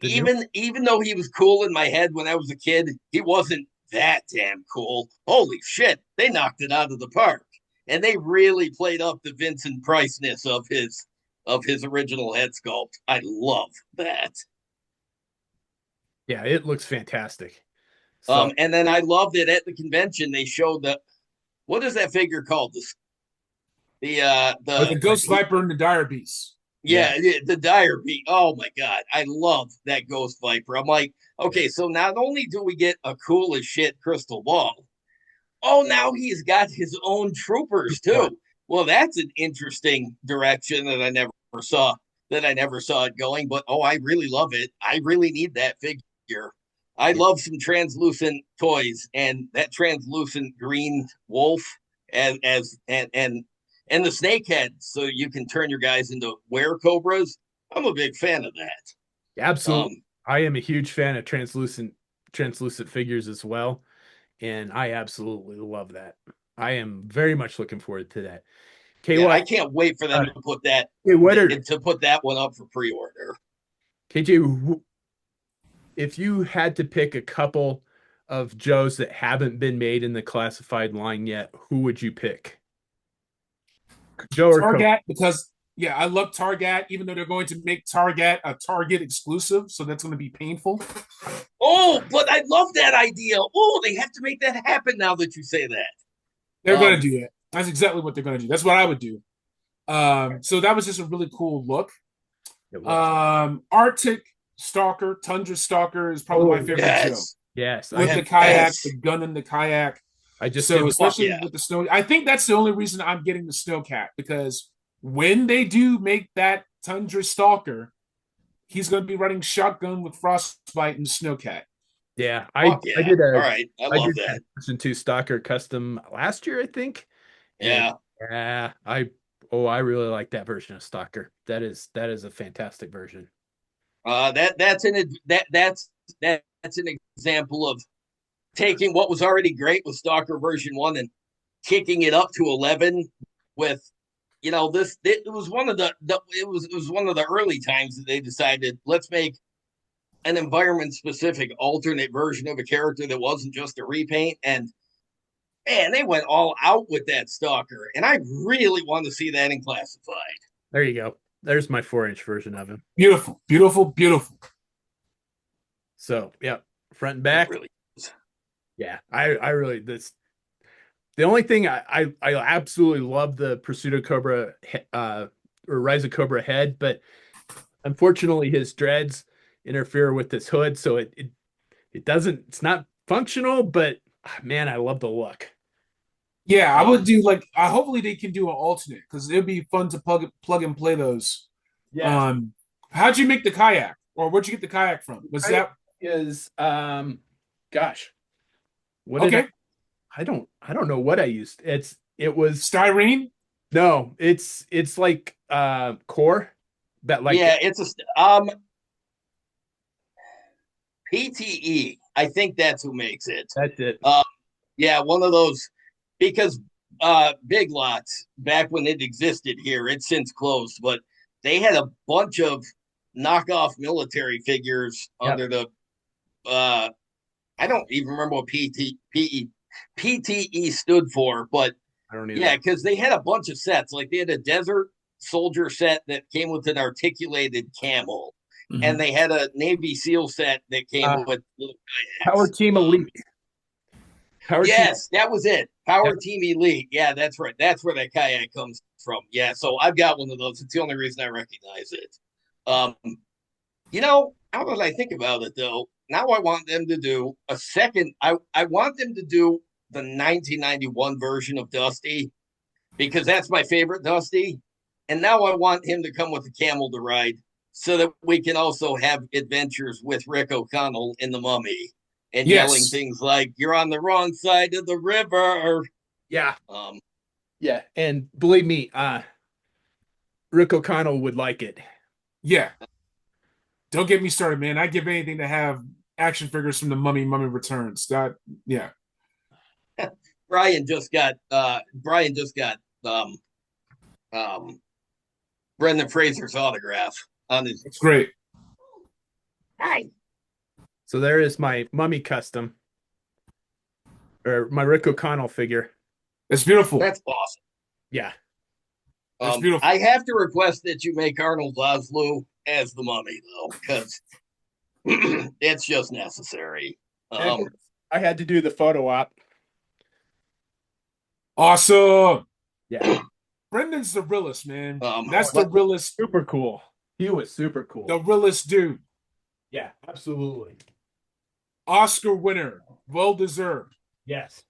The new even though he was cool in my head when I was a kid, he wasn't that damn cool. Holy shit, they knocked it out of the park. And they really played up the Vincent Price-ness of his original head sculpt. I love that. Yeah, it looks fantastic. So And then I loved it at the convention. They showed the what is that figure called? With the The Ghost Viper and the Dire Beast. yeah, yeah, the dire beat. Oh my god, I love that Ghost Viper. I'm like, yeah. okay, so not only do we get a cool as shit crystal ball, oh, now he's got his own troopers too. Well, that's an interesting direction that I never saw. That I never saw it going, but oh, I really love it. I really need that figure. I Yeah. love some translucent toys, and that translucent green wolf as and the snake head, so you can turn your guys into were cobras. I'm a big fan of that. Absolutely. Um, I am a huge fan of translucent figures as well, and I absolutely love that. I am very much looking forward to that. yeah, KY, I can't wait for them uh, to put that hey, what are to put that one up for pre-order. KJ? If you had to pick a couple of Joes that haven't been made in the classified line yet, who would you pick? Joe or Coco? Target, because yeah, I love Target, even though they're going to make Target a Target exclusive, so that's going to be painful. Oh, but I love that idea. Oh, they have to make that happen now that you say that. They're going Um, to do that. That's exactly what they're going to do. That's what I would do. So that was just a really cool look. It was. Arctic Stalker, Tundra Stalker is probably my Oh, favorite Joe. yes, yes. With the kayak, yes, the gun in the kayak. I just So did. fuck especially yeah. with the snow, I think that's the only reason I'm getting the snowcat, because when they do make that Tundra Stalker, he's going to be running shotgun with frostbite and snowcat. Yeah, Fuck I yeah. did All a right, I I love did that. a version 2 Stalker custom last year, I think. And Yeah, yeah, I really like that version of Stalker. That is a fantastic version. that's an example of taking what was already great with Stalker version 1 and kicking it up to 11 with this it was one of it was one of the early times that they decided let's make an environment specific alternate version of a character that wasn't just a repaint. And man, they went all out with that Stalker, and I really want to see that in classified. There you go. There's my 4-inch version of him. Beautiful, beautiful, beautiful. So yeah, front and It back. really is. Yeah, I really this the only thing I absolutely love the Pursuit of Cobra or Rise of Cobra head, but unfortunately his dreads interfere with this hood, so it doesn't it's not functional, but man, I love the look. Yeah, I would um do like. Hopefully they can do an alternate, because it'd be fun to plug and play those. Yes. How'd you make the kayak, or where'd you get the kayak from? Was I that is gosh, what did okay? I don't know what I used. It was Styrene. no, it's like core that like yeah, it's a PTE. I think that's who makes it. that's it. Yeah, one of those, because Big Lots, back when it existed here, it's since closed, but they had a bunch of knockoff military figures Yep. under the I don't even remember what PTE stood for, but I don't either. yeah, because they had a bunch of sets. Like they had a desert soldier set that came with an articulated camel, and they had a Navy SEAL set that came with little Power kayaks. Team Elite. Power Team. Yes, that was it. Yeah. Power Team Elite. Yeah, that's right. That's where that kayak comes from. Yeah, so I've got one of those. It's the only reason I recognize it. Um, how did I think about it though? Now I want them to do a second. I want them to do the 1991 version of Dusty because that's my favorite Dusty. And now I want him to come with a camel to ride so that we can also have adventures with Rick O'Connell in the Mummy and yelling Yes. things like "You're on the wrong side of the river." Yeah. Um, Yeah. And believe me, Rick O'Connell would like it. Yeah. Don't get me started, man. I'd give anything to have action figures from the Mummy Returns. That, yeah. Brian just got um, Brendan Fraser's autograph on his. It's great. Hi. So there is my mummy custom, or my Rick O'Connell figure. It's beautiful. That's awesome. Yeah. It's beautiful. I have to request that you make Arnold Vosloo as the Mummy though, because it's just necessary. I had to do the photo op. Awesome. Yeah. Brendan's the realest, man. Um, That's the but- realest, Super cool. He was super cool. the realest dude. Yeah, absolutely. Oscar winner. Well deserved. Yes.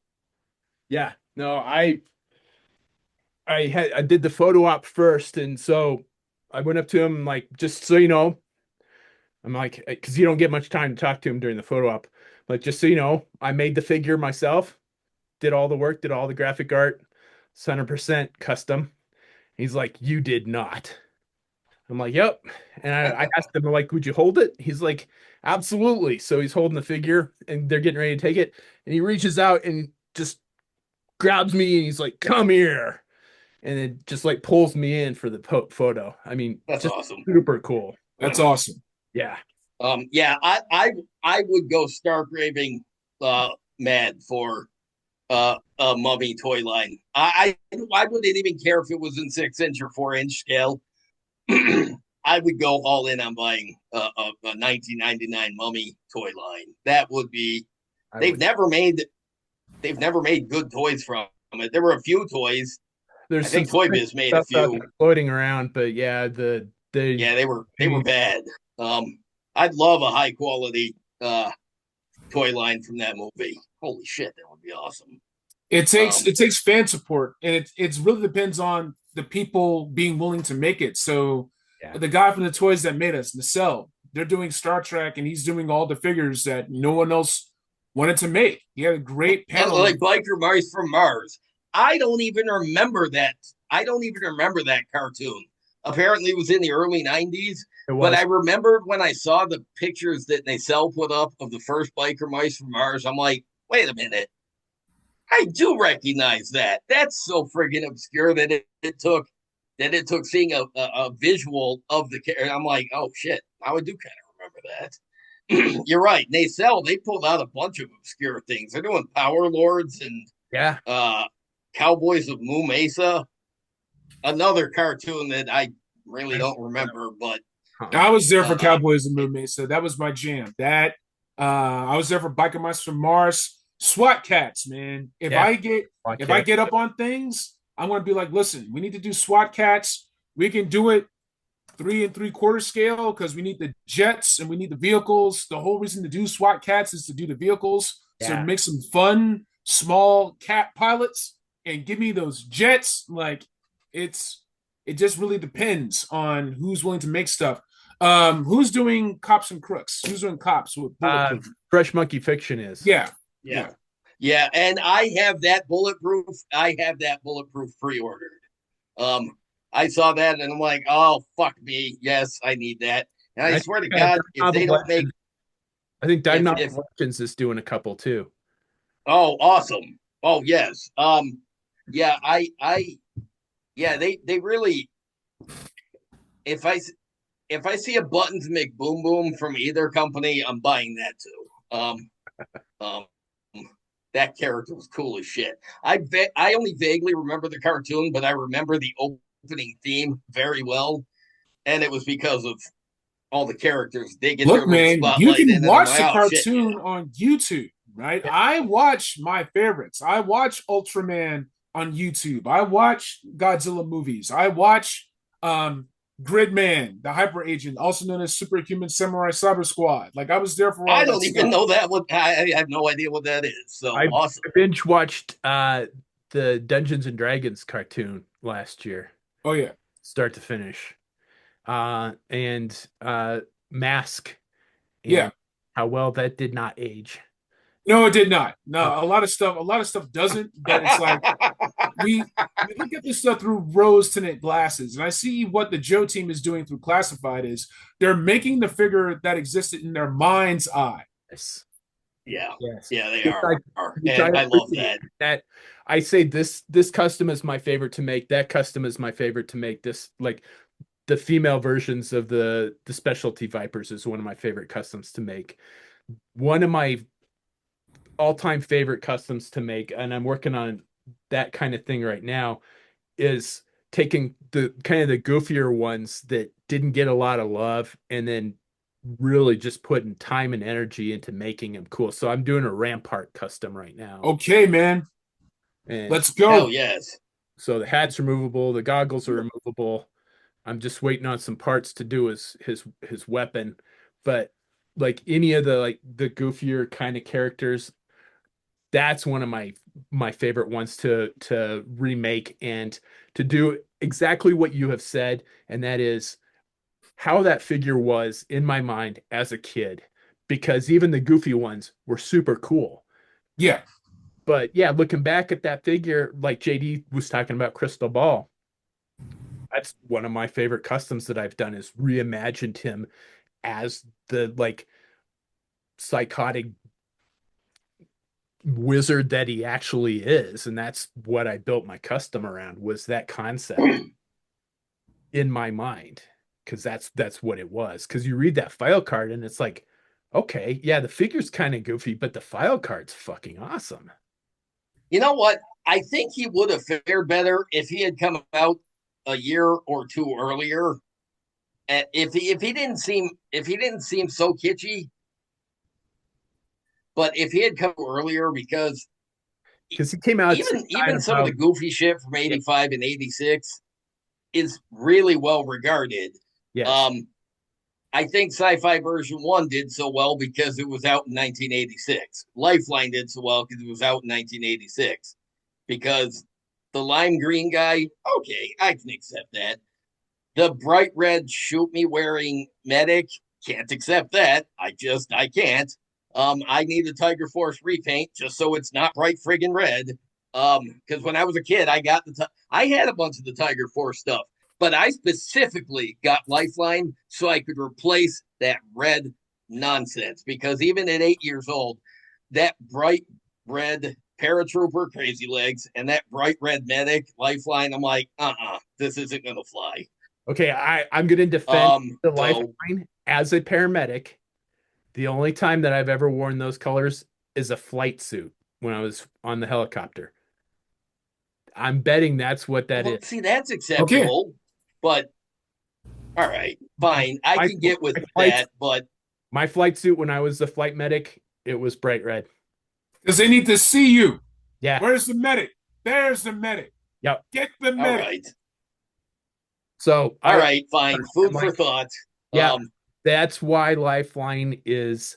Yeah. No, I did the photo op first, and so I went up to him like, just so you know, I'm like, because you don't get much time to talk to him during the photo op. Like, just so you know, I made the figure myself, did all the work, did all the graphic art, 100% custom. He's like, you did not. I'm like, yep. And I asked him, like, would you hold it? He's like, absolutely. So he's holding the figure and they're getting ready to take it. And he reaches out and just grabs me and he's like, come here. And it just like pulls me in for the photo. I mean, That's just awesome. super cool. That's awesome. Yeah. I would go stark raving mad for a Mummy toy line. I wouldn't even care if it was in 6-inch or 4-inch scale. I would go all in on buying a 1999 Mummy toy line. That would be. They've never made good toys from it. There were a few toys. There's I think some Toy Biz made a stuff out few. there floating around, but yeah, Yeah, they were bad. I'd love a high quality toy line from that movie. Holy shit, that would be awesome. It takes fan support, and it really depends on the people being willing to make it. So Yeah. the guy from the toys that made us, Nacelle, they're doing Star Trek, and he's doing all the figures that no one else wanted to make. He had a great panel. Like Biker Mice from Mars. I don't even remember that. I don't even remember that cartoon. Apparently, it was in the early 90s. It was. But I remember when I saw the pictures that Nacelle put up of the first Biker Mice from Mars, I'm like, wait a minute. I do recognize that. That's so friggin' obscure that it took seeing a visual of the character. I'm like, oh shit, now I do kind of remember that. You're right. Nacelle, they pulled out a bunch of obscure things. They're doing Power Lords and Yeah. Cowboys of Moo Mesa. Another cartoon that I really don't remember, but I was there for Cowboys and Moon Mesa. That was my jam. I was there for Biker Mice from Mars. SWAT Cats, man. If I get up on things, I'm gonna be like, listen, we need to do SWAT Cats. We can do it 3 3/4 scale because we need the jets and we need the vehicles. The whole reason to do SWAT Cats is to do the vehicles. Yeah. So make some fun, small cat pilots and give me those jets. Like it just really depends on who's willing to make stuff. Who's doing Cops and Crooks? Who's doing Cops with Bulletproof? Fresh Monkey Fiction is. Yeah. And I have that bulletproof. Pre-ordered. I saw that and I'm like, oh fuck me, yes, I need that. And I swear to God, if they don't make, I think Dynamite Legends is doing a couple too. Oh, awesome. Oh yes. They really. If I see a Buttons McBoom from either company, I'm buying that too. That character was cool as shit. I only vaguely remember the cartoon, but I remember the opening theme very well, and it was because of all the characters. They get Look, man, you can watch the cartoon on YouTube. right? Yeah. I watch my favorites. I watch Ultraman on YouTube. I watch Godzilla movies. I watch um, Gridman, the Hyper Agent, also known as Superhuman Samurai Cyber Squad. Like I was there for I all that don't even stuff. know that. What I have no idea what that is. So I awesome. binge watched the Dungeons and Dragons cartoon last year, Oh yeah, start to finish. And Mask yeah. and how well that did not age. No, it did not. Uh, No, a lot of stuff doesn't. But it's like we look at this stuff through rose tinted glasses, and I see what the Joe team is doing through Classified is they're making the figure that existed in their mind's eye. yes. Yeah, Yes. yeah, they Which are, which I and I love appreciate that. that. I say this custom is my favorite to make. That custom is my favorite to make. This like the female versions of the specialty Vipers is one of my favorite customs to make. One of my all-time favorite customs to make, and I'm working on that kind of thing right now, is taking the kind of the goofier ones that didn't get a lot of love and then really just putting time and energy into making them cool. So I'm doing a Rampart custom right now. Okay, man, And let's Hell go. yes. so the hat's removable, the goggles are removable. I'm just waiting on some parts to do his weapon. But like any of the like the goofier kind of characters, that's one of my favorite ones to remake and to do exactly what you have said, and that is how that figure was in my mind as a kid, because even the goofy ones were super cool. Yeah, But yeah, looking back at that figure, like JD was talking about Crystal Ball, that's one of my favorite customs that I've done is reimagined him as the like psychotic wizard that he actually is. And that's what I built my custom around was that concept in my mind. Cause that's what it was. Cause you read that file card and it's like, okay, yeah, the figure's kind of goofy, but the file card's fucking awesome. You know what? I think he would have fared better if he had come out a year or two earlier. If he didn't seem so kitschy, but if he had come earlier, because Because he came out at the same time even some of about the goofy shit from yeah, '85 and '86 is really well regarded. yes. Um, I think Sci-Fi version 1 did so well because it was out in 1986. Lifeline did so well because it was out in 1986. Because the lime green guy, okay, I can accept that. The bright red shoot me wearing medic, can't accept that. I can't. I need a Tiger Force repaint just so it's not bright friggin' red. Because when I was a kid, I had a bunch of the Tiger Force stuff, but I specifically got Lifeline so I could replace that red nonsense. Because even at 8 years old, that bright red paratrooper, crazy legs, and that bright red medic, Lifeline, I'm like, this isn't gonna fly. Okay, I'm gonna defend the So lifeline as a paramedic. The only time that I've ever worn those colors is a flight suit when I was on the helicopter. I'm betting that's what that well, is. see, that's okay. acceptable, but all right, fine, I My can get with my flight that, but my flight suit when I was the flight medic, it was bright red. Because they need to see you. Yeah. Where's the medic? There's the medic. Yep. Get the all medic. right, So all I right, fine, I'm food for like, thought. yeah, Um, that's why Lifeline is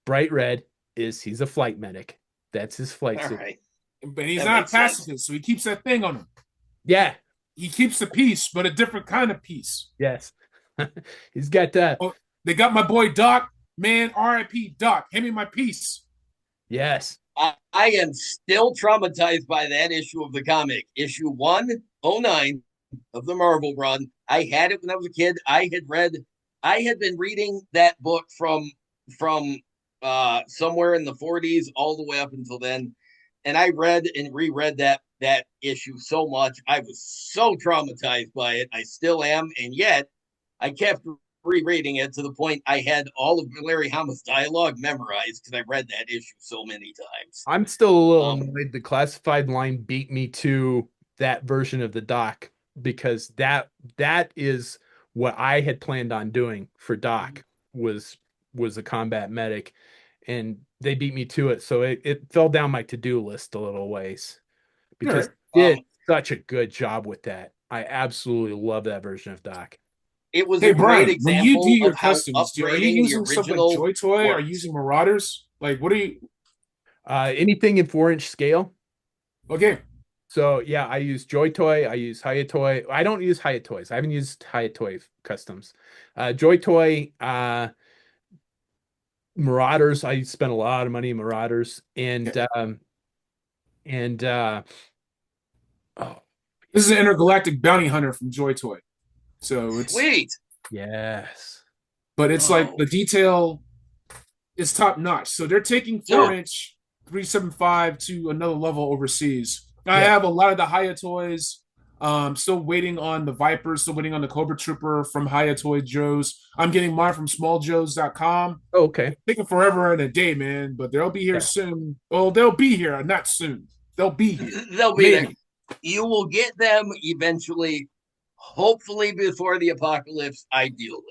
bright red, is he's a flight medic. That's his flight all suit. right, But he's that not a makes sense. pacifist, so he keeps that thing on him. Yeah. He keeps the peace, but a different kind of peace. Yes. He's got that. Oh, they got my boy Doc. Man, R.I.P. Doc. Hand me my peace. Yes. I am still traumatized by that issue of the comic, issue 109 of the Marvel run. I had it when I was a kid. I had been reading that book from somewhere in the 40s all the way up until then, and I read and reread that issue so much. I was so traumatized by it. I still am, and yet I kept rereading it to the point I had all of Larry Hama's dialogue memorized because I read that issue so many times. I'm still a little Um, annoyed the classified line beat me to that version of the doc because that is what I had planned on doing for Doc was a combat medic. And they beat me to it, so it fell down my to-do list a little ways All because right. they did such a good job with that. I absolutely love that version of Doc. It was Hey, a great Brian, when you do example your of how customs, are you upgrading the using stuff like original Joy Toy? Are you works. using Marauders? Like, what are you? Anything in 4-inch scale. Okay. So yeah, I use Joy Toy. I use Hayatoy. I don't use Hayatoys. I haven't used Hayatoy customs. Joy Toy, Marauders. I spent a lot of money in Marauders, and oh This is an intergalactic bounty hunter from Joy Toy. So Sweet. yes, but it's like Oh, the detail is top notch. So they're taking four no. inch 375 to another level overseas. I yeah. have a lot of the Haya toys. Still waiting on the Viper, still waiting on the Cobra Trooper from Haya Toy Joe's. I'm getting mine from smalljoes.com. Oh, okay, Taking forever and a day, man, but they'll be here yeah. soon. Well, they'll be here, not soon. They'll be here. They'll be there. Maybe. You will get them eventually, hopefully before the apocalypse, ideally.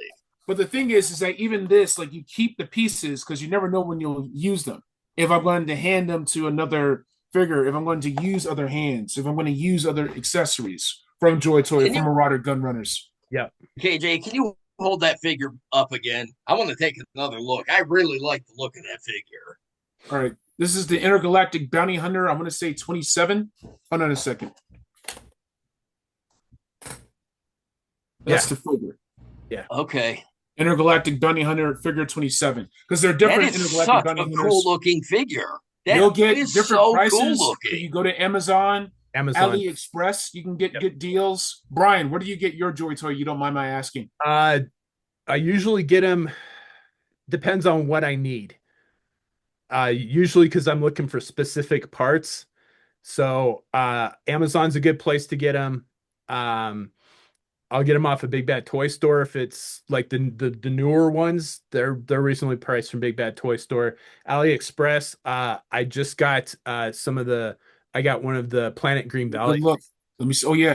But the thing is that even this, like you keep the pieces because you never know when you'll use them. If I'm going to hand them to another figure, if I'm going to use other hands, if I'm going to use other accessories from Joy Toy, Can from you, Marauder Gun Runners. Yeah. KJ, can you hold that figure up again? I want to take another look. I really like the look of that figure. All right. This is the Intergalactic Bounty Hunter. I'm going to say 27. Hold on a second. Yeah. That's the figure. Yeah. Okay. Intergalactic Bounty Hunter figure 27. Because they're That different is Intergalactic such Bounty a Hunters. cool looking figure. That You'll get is different so prices cool if looking. you go to Amazon, Amazon. AliExpress. You can get Yep. good deals. Brian, where do you get your Joy Toy? You don't mind my asking? I usually get them. Depends on what I need. Usually because I'm looking for specific parts. So Amazon's a good place to get them. Um, I'll get them off a Big Bad Toy Store if it's like the newer ones. They're reasonably priced from Big Bad Toy Store. AliExpress. I just got some of the. I got one of the Planet Green Good Valley. look. Let me see. Oh yeah,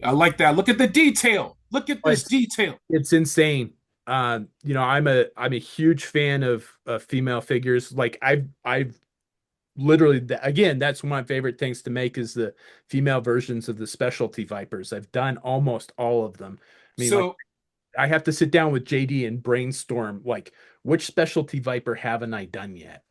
I like that. Look at the detail. Look at this It's detail. it's insane. I'm a huge fan of female figures. Like I've literally again, that's one of my favorite things to make is the female versions of the specialty Vipers. I've done almost all of them. I mean, like So I have to sit down with JD and brainstorm like which specialty Viper haven't I done yet?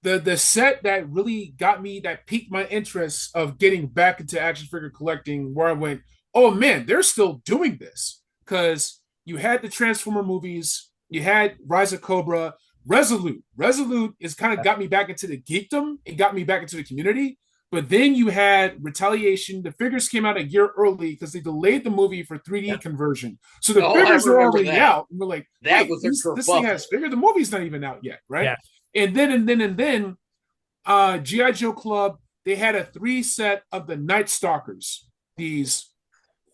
the set that really got me, that piqued my interest of getting back into action figure collecting, where I went, oh man, they're still doing this. Because you had the Transformer movies, you had Rise of Cobra, Resolute. Resolute is kind of got me back into the geekdom. It got me back into the community. But then you had Retaliation. The figures came out a year early because they delayed the movie for 3D Yeah. conversion. So the Oh, I figures are remember already that. out. And we're like, That wait, was a this thing kerfuffle. has figure. The movie's not even out yet, right? Yeah. And then GI Joe Club, they had a 3 set of the Night Stalkers, these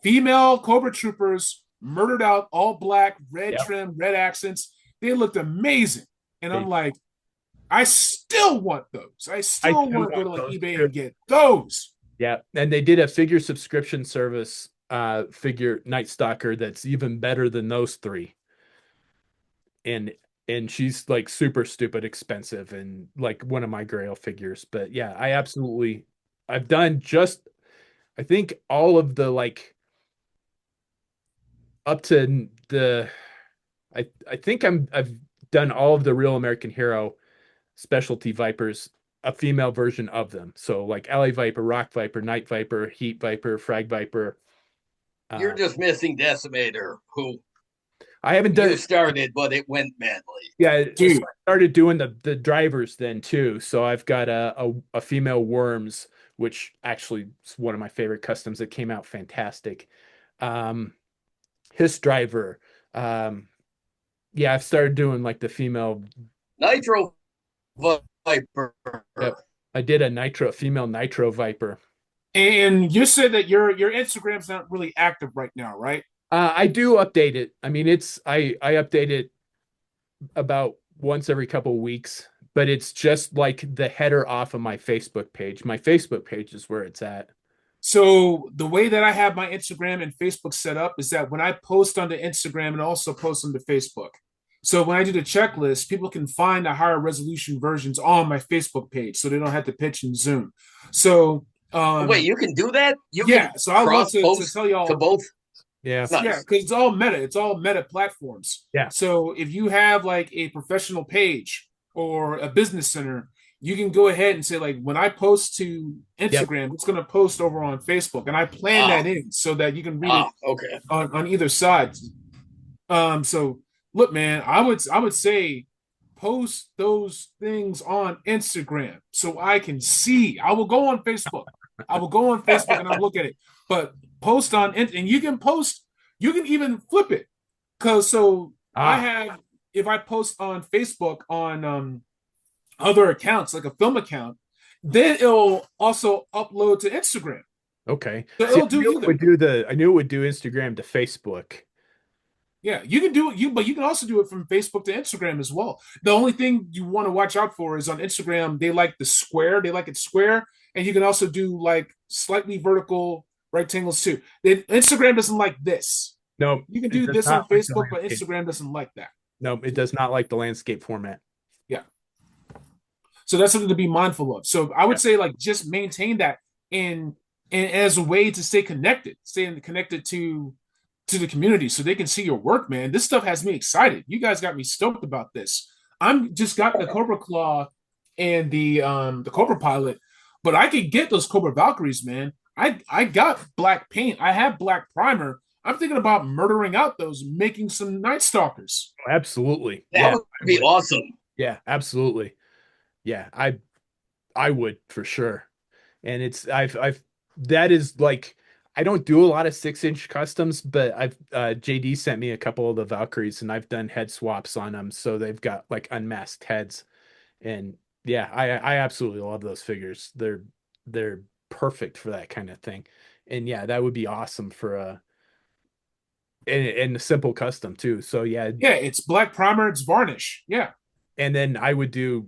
female Cobra Troopers, murdered out, all black, red Yep. trim, red accents. They looked amazing, and I'm They, like, I still want those. I I still do want to go want to like those eBay too. and get those. Yeah. And they did a figure subscription service figure Night Stalker that's even better than those three. And she's like super stupid expensive and like one of my grail figures. But yeah, I've done just I think all of the like up to the I think I've done all of the Real American Hero specialty Vipers, a female version of them. So like Alley Viper, Rock Viper, Night Viper, Heat Viper, Frag Viper. You're Uh, just missing Decimator, who I haven't you done. started, but it went badly. Yeah, so Dude, I started doing the drivers then too. So I've got a female Worms, which actually is one of my favorite customs that came out fantastic. Um, his driver. Um, yeah, I've started doing like the female. Nitro Viper. Yep, I did a female Nitro Viper. and you said that your Instagram's not really active right now, right? I do update it. I mean, I update it about once every couple of weeks, but it's just like the header off of my Facebook page. My Facebook page is where it's at. So the way that I have my Instagram and Facebook set up is that when I post onto Instagram and also post onto Facebook. So when I do the checklist, people can find the higher resolution versions on my Facebook page, so they don't have to pitch and zoom. So Wait, you can do that? You yeah, can so I love cross to post tell to y'all, both? Yeah. yeah, Nice. because it's all meta. It's all meta platforms. Yeah. So if you have like a professional page or a business center, you can go ahead and say like, when I post to Yep. Instagram, it's going to post over on Facebook, and I plan Ah, that in so that you can read it okay. on either side. So look, man, I would say post those things on Instagram so I can see. I will go on Facebook. I will go on Facebook and I'll look at it. But post on, and you can post, you can even flip it. Cause so I Ah, have, if I post on Facebook on other accounts, like a film account, then it'll also upload to Instagram. okay. So See, it'll do either. I knew it would do Instagram to Facebook. Yeah, you can do it. But you can also do it from Facebook to Instagram as well. The only thing you want to watch out for is on Instagram, they like the square, they like it square, and you can also do like slightly vertical rectangles too. Instagram doesn't like this. No, You can it do does this on not like the Facebook, but landscape. Instagram doesn't like that. No, it does not like the landscape format. Yeah. So that's something to be mindful of. So I Yeah. would say like just maintain that in as a way to stay connected, staying connected to the community so they can see your work, man. This stuff has me excited. You guys got me stoked about this. I'm just got the Cobra Claw and the Cobra Pilot, but I could get those Cobra Valkyries, man. I got black paint. I have black primer. I'm thinking about murdering out those, making some Night Stalkers. Absolutely. That Yeah. would be awesome. Yeah, absolutely. Yeah, I would for sure. And it's I've that is like I don't do a lot of 6-inch customs, but I've JD sent me a couple of the Valkyries and I've done head swaps on them, so they've got like unmasked heads. And yeah, I absolutely love those figures. They're perfect for that kind of thing. And yeah, that would be awesome for a and a simple custom too. So yeah, Yeah, it's black primer, it's varnish. Yeah. and then I would do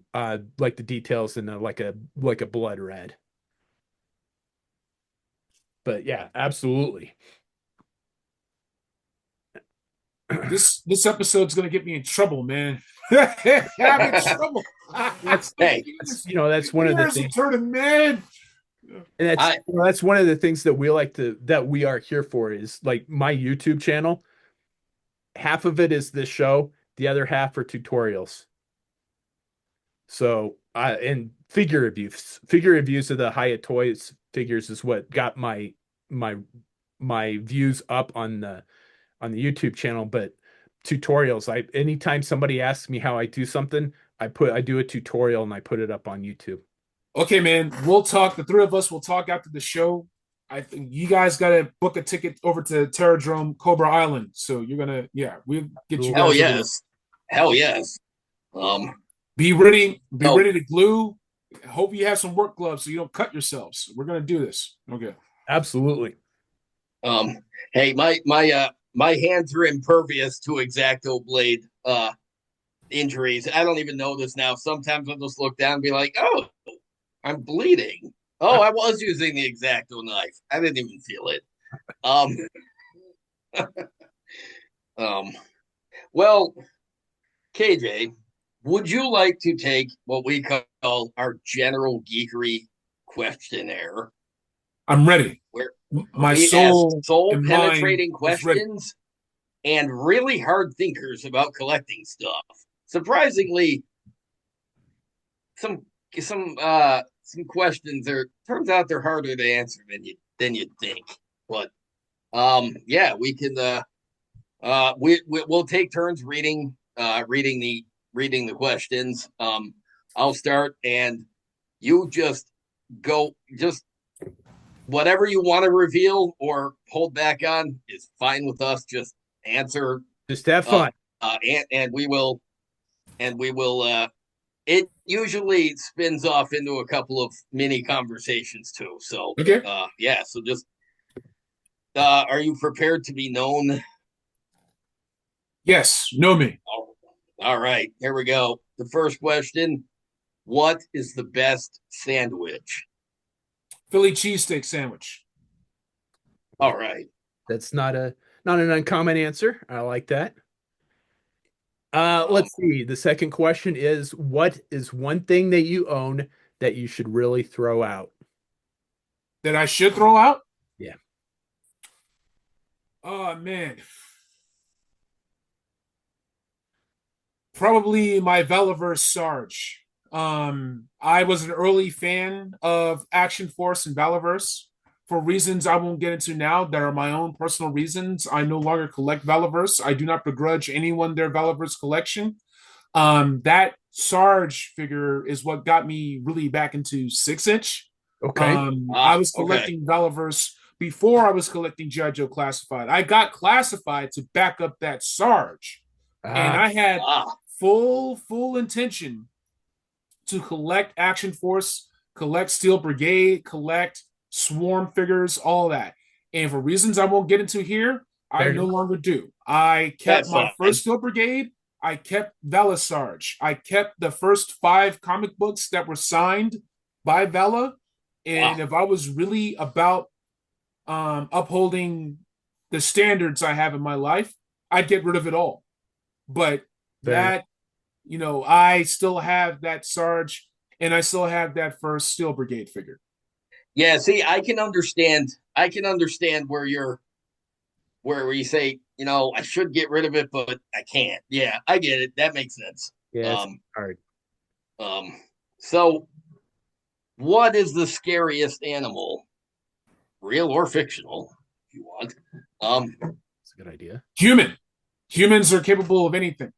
like the details in like a blood red. But yeah, absolutely. This episode's gonna get me in trouble, man. I'm in trouble. Hey, That's one of the Years of things, turning, man. and I that's one of the things that we are here for is like my YouTube channel. Half of it is this show, the other half are tutorials. So and figure reviews of the Hyatt Toys figures is what got my my views up on the YouTube channel, but tutorials. Anytime somebody asks me how I do something, I do a tutorial and I put it up on YouTube. Okay, man. We'll talk. The three of us will talk after the show. I think you guys gotta book a ticket over to Terrrordrome, Cobra Island. So you're gonna, yeah, we'll get you hell guys over there. yes. Hell yes. Um Be ready. Be so ready to glue. Hope you have some work gloves so you don't cut yourselves. We're gonna do this. Okay. Absolutely. hey, my hands are impervious to X-Acto blade injuries. I don't even know this now. Sometimes I'll just look down and be like, oh, I'm bleeding. Oh, I was using the X-Acto knife. I didn't even feel it. Um, um, well, KJ, would you like to take what we call our General Geekery Questionnaire, I'm ready. where My we ask soul soul and mind penetrating is ready. questions and really hard thinkers about collecting stuff? Surprisingly, some some questions are turns out they're harder to answer than you'd think. But yeah, we can we'll take turns reading the questions. I'll start and you just whatever you want to reveal or hold back on is fine with us. Just answer Just have uh, fun. and we will it usually spins off into a couple of mini conversations too. So Okay. yeah, so just are you prepared to be known? Yes. Know me. All right, here we go. The first question: what is the best sandwich? Philly cheesesteak sandwich. All right. That's not an uncommon answer. I like that. Um, Let's see. The second question is, what is one thing that you own that you should really throw out? That I should throw out? Yeah. Oh man, probably my Velaverse Sarge. I was an early fan of Action Force and Velaverse for reasons I won't get into now. That are my own personal reasons. I no longer collect Velaverse. I do not begrudge anyone their Velaverse collection. That Sarge figure is what got me really back into 6 inch. Okay. I was okay. collecting Velaverse before I was collecting G.I. Joe Classified. I got Classified to back up that Sarge, and Ah, I had Ah, full intention to collect Action Force, collect Steel Brigade, collect Swarm figures, all that. And for reasons I won't get into here, I fair no enough. longer do. I kept that's my fine. first Steel Brigade. I kept Vela Sarge. I kept the first 5 comic books that were signed by Vela. And Wow. if I was really about upholding the standards I have in my life, I'd get rid of it all. But Fair enough. that, I still have that Sarge and I still have that first Steel Brigade figure. Yeah, see, I can understand. I can understand where you're, where you say, I should get rid of it, but I can't. Yeah, I get it. That makes sense. Yeah, it's Um, hard. um. So, what is the scariest animal, real or fictional, if you want? Um. It's a good idea. Human. Humans are capable of anything.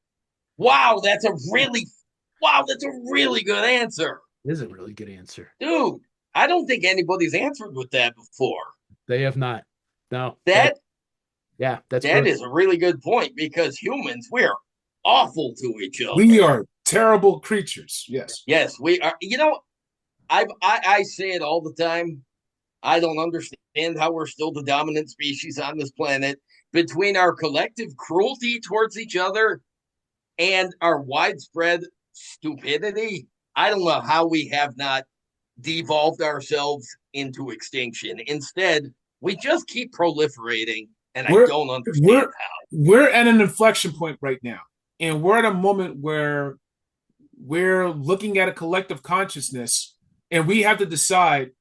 Wow, wow, that's a really good answer, It is a really good answer. dude. I don't think anybody's answered with that before. They have not. No, that, That yeah, that's that brilliant. is a really good point because humans, we're awful to each We other. are terrible creatures. Yes. Yes, we are. I say it all the time. I don't understand how we're still the dominant species on this planet. Between our collective cruelty towards each other and our widespread stupidity, I don't know how we have not devolved ourselves into extinction. Instead, we just keep proliferating, and I We're don't understand we're how. we're at an inflection point right now. And we're at a moment where we're looking at a collective consciousness and we have to decide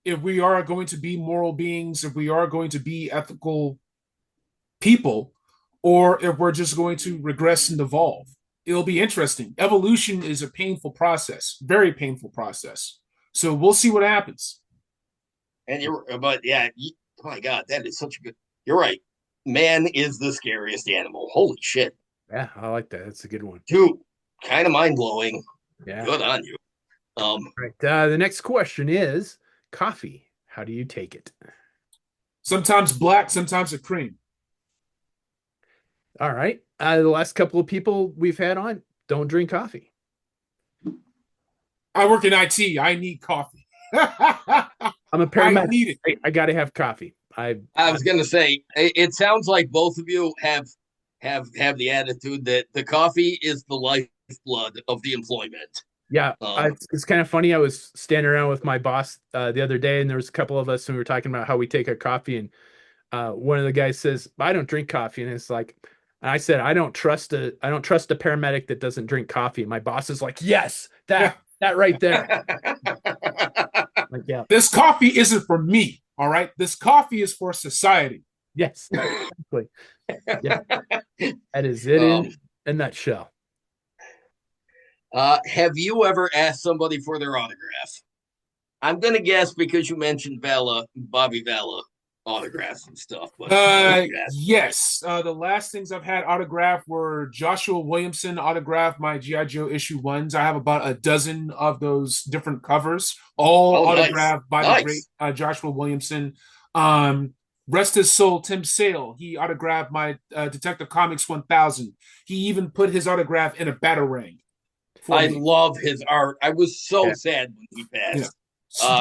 if we are going to be moral beings, if we are going to be ethical people, or if we're just going to regress and evolve. It'll be interesting. Evolution is a painful process, very painful process. So we'll see what happens. And but yeah, oh my God, that is such a good. You're right. Man is the scariest animal. Holy shit, Yeah, I like that. That's a good one. dude. Kind of mind blowing. Yeah. Good on you. Um, All right. The next question is coffee. How do you take it? Sometimes black, sometimes a cream. All right. The last couple of people we've had on don't drink coffee. I work in IT. I need coffee. I I'm a paramedic. need it. I got to have coffee. I was gonna say, it sounds like both of you have the attitude that the coffee is the lifeblood of the employment. Yeah, Um, it's kind of funny. I was standing around with my boss the other day, and there was a couple of us, and we were talking about how we take our coffee. And one of the guys says, "I don't drink coffee," and it's like, and I said, I don't trust a paramedic that doesn't drink coffee." And my boss is like, "Yes, Yeah. that right there." Like, yeah, This coffee isn't for me. All right. This coffee is for society. yes, exactly. Yeah, that is it um, in a nutshell. have you ever asked somebody for their autograph? I'm gonna guess because you mentioned Bobby Vela autographs and stuff, but have you asked? Yes. The last things I've had autographed were Joshua Williamson autographed my G.I. Joe issue ones. I have about a dozen of those different covers, all Oh, nice, autographed by the great nice. Joshua Williamson. Um, Rest his soul, Tim Sale. He autographed my Detective Comics 1000. He even put his autograph in a batarang for I me. love his art. I was so Yeah, sad when he Yeah. passed.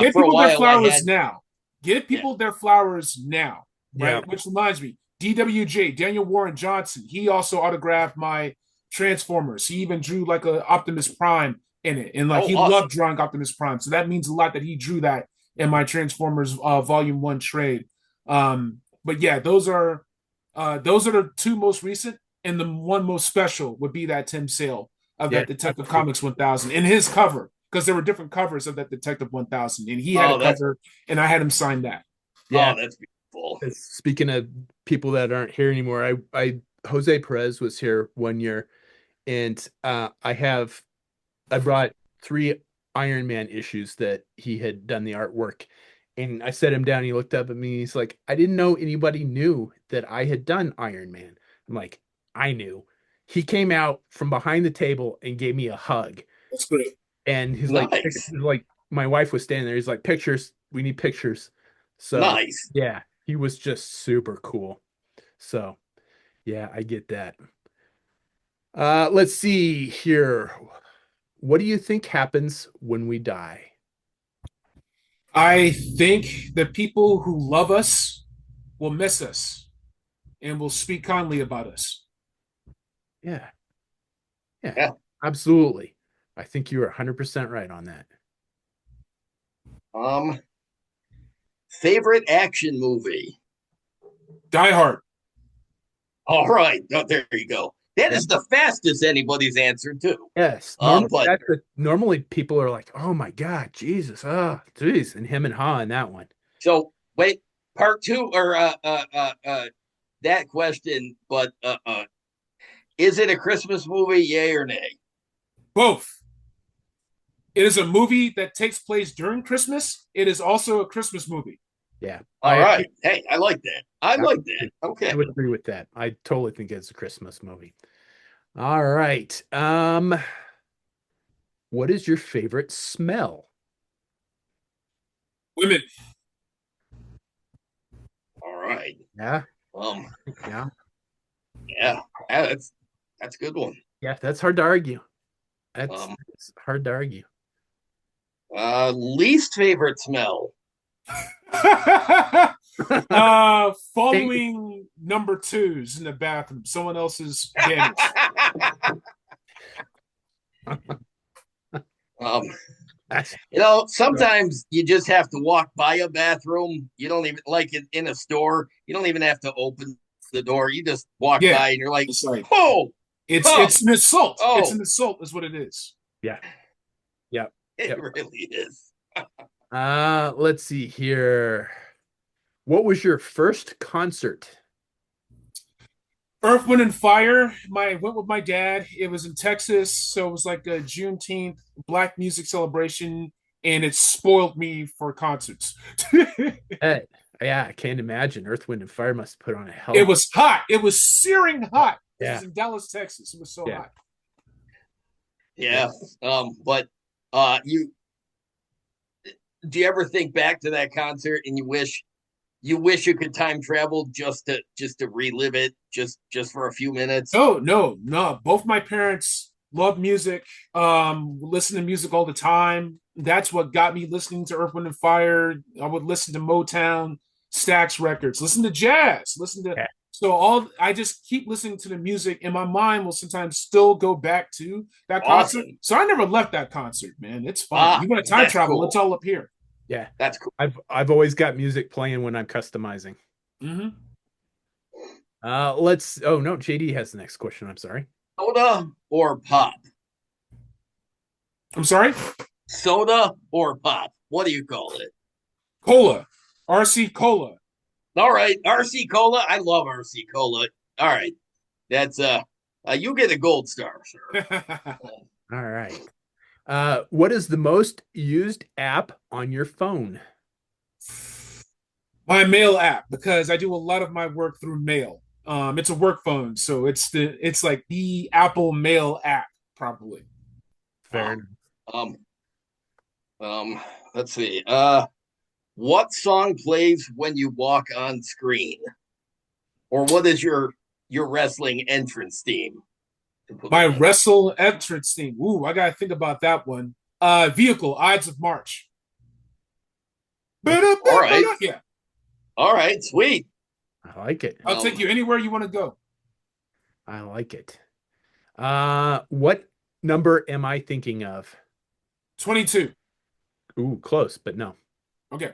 Get For a people their while, I flowers had now. Get yeah. people their flowers now, yeah. right? Which reminds me, DWJ, Daniel Warren Johnson, he also autographed my Transformers. He even drew like a Optimus Prime in it. And like Oh, he loved awesome, drawing Optimus Prime. So that means a lot that he drew that in my Transformers Volume 1 trade. But yeah, those are the two most recent. and the one most special would be that Tim Sale of Yeah. that Detective Comics 1000 and his cover, because there were different covers of that Detective 1000, and he had Oh, a cover, and I had him sign that. Yeah. that's beautiful. Speaking of people that aren't here anymore, I Jose Perez was here one year, and I brought three Iron Man issues that he had done the artwork. And I set him down. He looked up at me. He's like, I didn't know anybody knew that I had done Iron Man. I'm like, I knew. He came out from behind the table and gave me a hug. That's great. And he's Nice. like, my wife was standing there. He's like, pictures. We need pictures. So Nice. yeah, he was just super cool. So yeah, I get that. Let's see here. What do you think happens when we die? I think the people who love us will miss us and will speak kindly about us. Yeah. Yeah, Yeah. absolutely. I think you are 100% right on that. Um, favorite action movie. Die Hard. All right. Oh, there you go. That Yeah. is the fastest anybody's answered too. Yes. Normally, But normally people are like, "Oh my God, Jesus, oh, geez," and him and Ha in that one. so wait, part two or that question, but is it a Christmas movie, yay or nay? Both. It is a movie that takes place during Christmas. It is also a Christmas movie. Yeah, All right. Hey, I like that. I I like that. Okay. I would agree with that. I totally think it's a Christmas movie. All right. What is your favorite smell? Women. All right. Yeah, Um, yeah, yeah, that's a good one. yeah. That's hard to argue. Um, It's hard to argue. least favorite smell. Following number twos in the bathroom, someone else's damage. Um, That's sometimes you just have to walk by a bathroom. You don't even like it in a store. You don't even have to open the door. You just walk Yeah, by and you're like, it's like oh, it's an assault. Oh. It's an assault, is what it is. yeah, yeah. it Yep. really is. Let's see here. What was your first concert? Earth, Wind, and Fire. Went with my dad. It was in Texas, so it was like a Juneteenth Black music celebration, and it spoiled me for concerts. Eh, yeah, I can't imagine. Earth, Wind, and Fire must put on a hell. It was hot. It was searing hot. It Yeah. was in Dallas, Texas. It was so Yeah. hot. Yeah. But you do you ever think back to that concert and you wish you could time travel just to relive it just for a few minutes? Oh no. Both my parents love music. Listen to music all the time. That's what got me listening to Earth, Wind, and Fire. I would listen to Motown, Stax records, listen to jazz, listen to Yeah. so I just keep listening to the music, and my mind will sometimes still go back to that concert. Awesome. So I never left that concert, man. It's fun. You want to time that's travel? cool. It's all up here. Yeah. That's cool. I've always got music playing when I'm customizing. Mm-hmm. Oh no, JD has the next question. I'm sorry. Soda or pop? I'm sorry. Soda or pop? What do you call it? Cola, RC Cola. All right, RC Cola. I love RC Cola. All right, that's you get a gold star, sir. All right. What is the most used app on your phone? My mail app, because I do a lot of my work through mail. It's a work phone, so it's like the Apple Mail app, probably. Fair. Let's see. What song plays when you walk on screen? Or what is your wrestling entrance theme? My wrestle entrance theme. Ooh, I gotta think about that one. Vehicle, Ides of March. All right. Yeah. All right, sweet. I like it. I'll take you anywhere you want to go. I like it. What number am I thinking of? 22. Ooh, close, but no. Okay.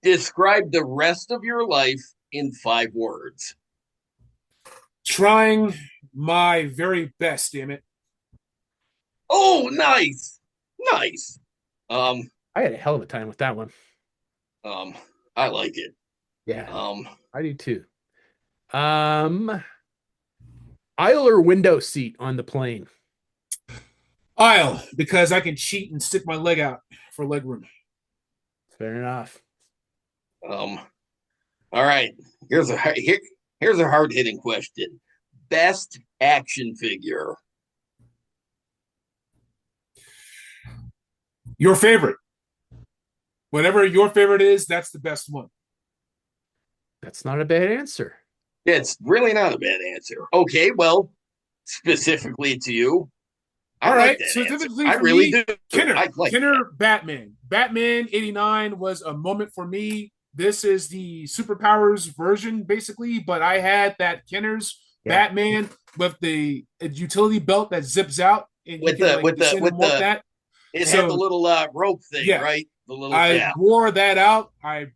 Describe the rest of your life in 5 words. Trying my very best, damn it. Oh, nice, nice. Um, I had a hell of a time with that one. um, I like it. Yeah, Um, I do too. Um, Aisle or window seat on the plane? Aisle, because I can cheat and stick my leg out for leg room. Fair enough. um, all right. Here's a hard hitting question. Best action figure. Your favorite. Whatever your favorite is, that's the best one. That's not a bad answer. It's really not a bad answer. Okay, well, specifically to you, I All like right, that answer. specifically I for really me, do. Kenner, I like that. Kenner, Batman. Batman '89 was a moment for me. This is the superpowers version, basically, but I had that Kenner's Yeah. Batman with the utility belt that zips out, and you With can the like descend and walk that. it had the So little rope thing, yeah, right? The little I yeah. wore that out. I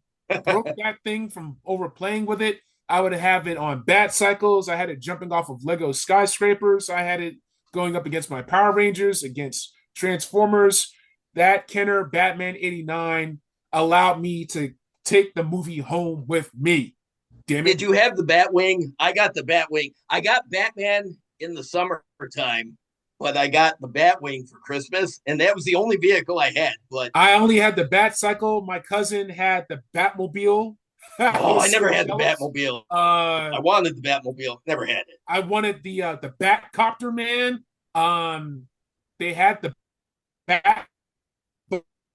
broke that thing from overplaying with it. I would have it on bat cycles. I had it jumping off of Lego skyscrapers. I had it going up against my Power Rangers, against Transformers. That Kenner Batman '89 allowed me to take the movie home with me. Damn Did it. you have the Batwing? I got the Batwing. I got Batman in the summertime, but I got the Batwing for Christmas, and that was the only vehicle I had. But I only had the bat cycle. My cousin had the Batmobile. I oh, I was never so had the jealous. Batmobile. I wanted the Batmobile, never had it. I wanted the Batcopter, man. They had the Bat.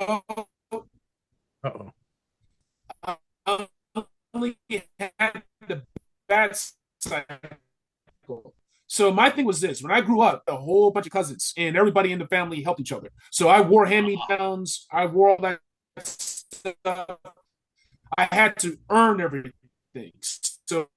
Uh-oh. Only had the Bat cycle. So my thing was this: when I grew up, a whole bunch of cousins and everybody in the family helped each other. So I wore hand me downs. I wore all that stuff. I had to earn everything. So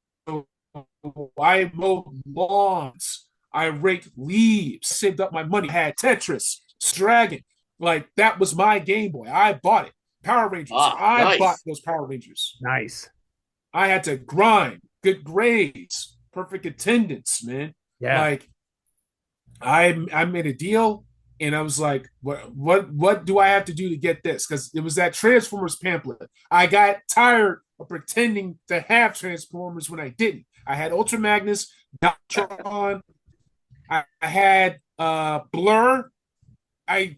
I mowed lawns. I raked leaves, saved up my money, had Tetris, Dragon. Like that was my Game Boy. I bought it. Power Rangers. Ah, I bought nice. those Power Rangers. Nice. I had to grind, good grades, perfect attendance, man. Yeah. Like I made a deal and I was like, what do I have to do to get this? Because it was that Transformers pamphlet. I got tired of pretending to have Transformers when I didn't. I had Ultra Magnus, Galvatron, I had Blur. I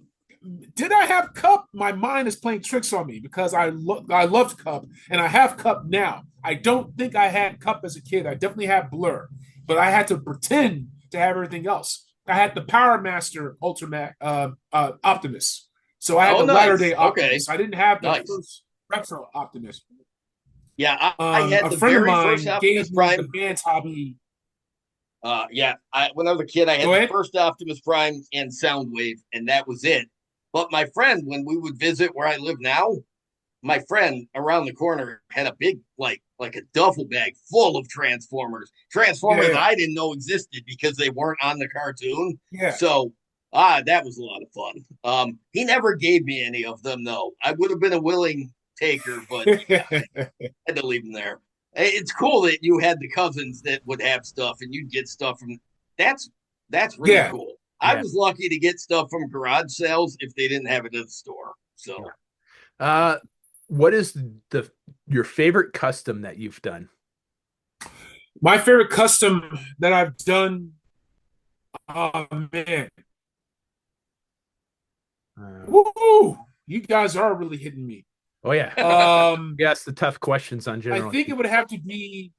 did I have Cup? My mind is playing tricks on me because I loved Cup and I have Cup now. I don't think I had Cup as a kid. I definitely had Blur, but I had to pretend to have everything else. I had the Power Master Ultimate Optimus, so I had Oh, the latter nice. day Okay, Optimus. I didn't have the nice. first retro Optimus. Yeah, I had A the friend of very first mine Optimus gave me the Prime. band's hobby. Yeah, when I was a kid, I had Go the ahead. first Optimus Prime and Soundwave, and that was it. But my friend, when we would visit where I live now, my friend around the corner had a big like a duffel bag full of Transformers Yeah, I didn't know existed because they weren't on the cartoon. yeah. So that was a lot of fun. He never gave me any of them though. I would have been a willing taker, but yeah, I had to leave them there. It's cool that you had the cousins that would have stuff and you'd get stuff from. that's that's really Yeah, cool. I Yeah. was lucky to get stuff from garage sales if they didn't have it at the store. Yeah. So Uh, what is the your favorite custom that you've done? my favorite custom that I've done. Oh man, Uh, woo! You guys are really hitting me. oh yeah. Um, Yes, the tough questions on I General think it Geekery. would have to be.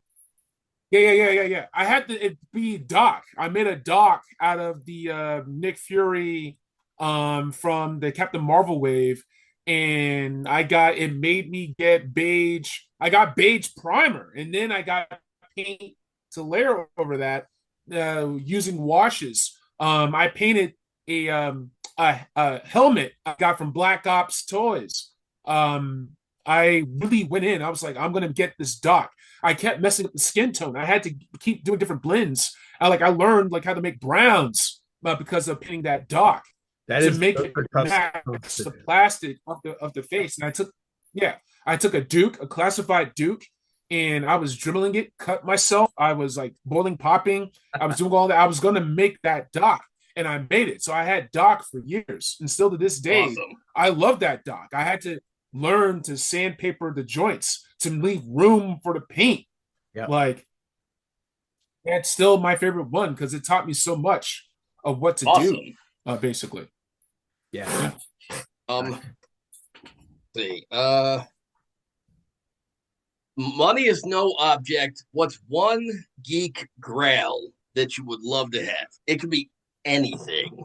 Yeah. I had to it be Doc. I made a Doc out of the Nick Fury from the Captain Marvel wave, and I got it made me get beige. I got beige primer, and then I got paint to layer over that using washes. I painted a helmet I got from Black Ops Toys. I really went in. I was like, I'm gonna get this Doc. I kept messing up the skin tone. I had to keep doing different blends. I learned like how to make browns because of painting that Doc That to is make those it are tough match stones to the do. plastic of the face. And I took a Duke, a classified Duke, and I was dribbling it, cut myself. I was like boiling, popping. I was doing all that. I was going to make that dock, and I made it. So I had dock for years, and still to this day, Awesome. I love that dock. I had to learn to sandpaper the joints to leave room for the paint. Yep. Like that's still my favorite one because it taught me so much of what to do. Awesome. Basically, Yeah. Um, see. Money is no object. What's one geek grail that you would love to have? It could be anything,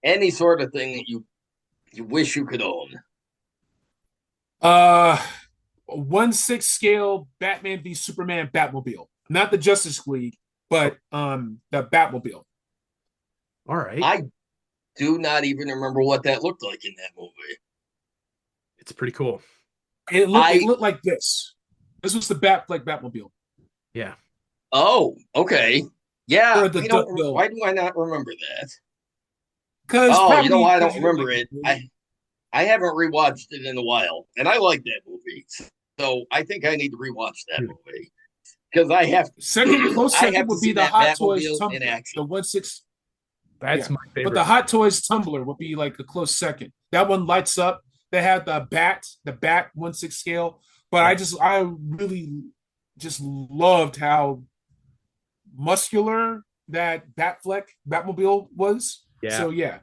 any sort of thing that you wish you could own. uh, 1/6 scale Batman v Superman Batmobile, not the Justice League, but the Batmobile. All right. I do not even remember what that looked like in that movie. It's pretty cool. It looked like this. This was the Batmobile. Yeah. Oh, okay. Yeah, Or the Duckbill. why do I not remember that? Because Oh, you know why I don't because you didn't remember like it? the I haven't rewatched it in a while, and I like that movie. So I think I need to rewatch that movie because I have second close I second have to would see be the that Hot Toys Batmobile in tumbler. action. The 1/6, That's yeah. my favorite. But the Hot Toys tumbler would be like a close second. That one lights up. They had the Bat 1/6 scale. But I really just loved how muscular that Batmobile was. Yeah. So yeah.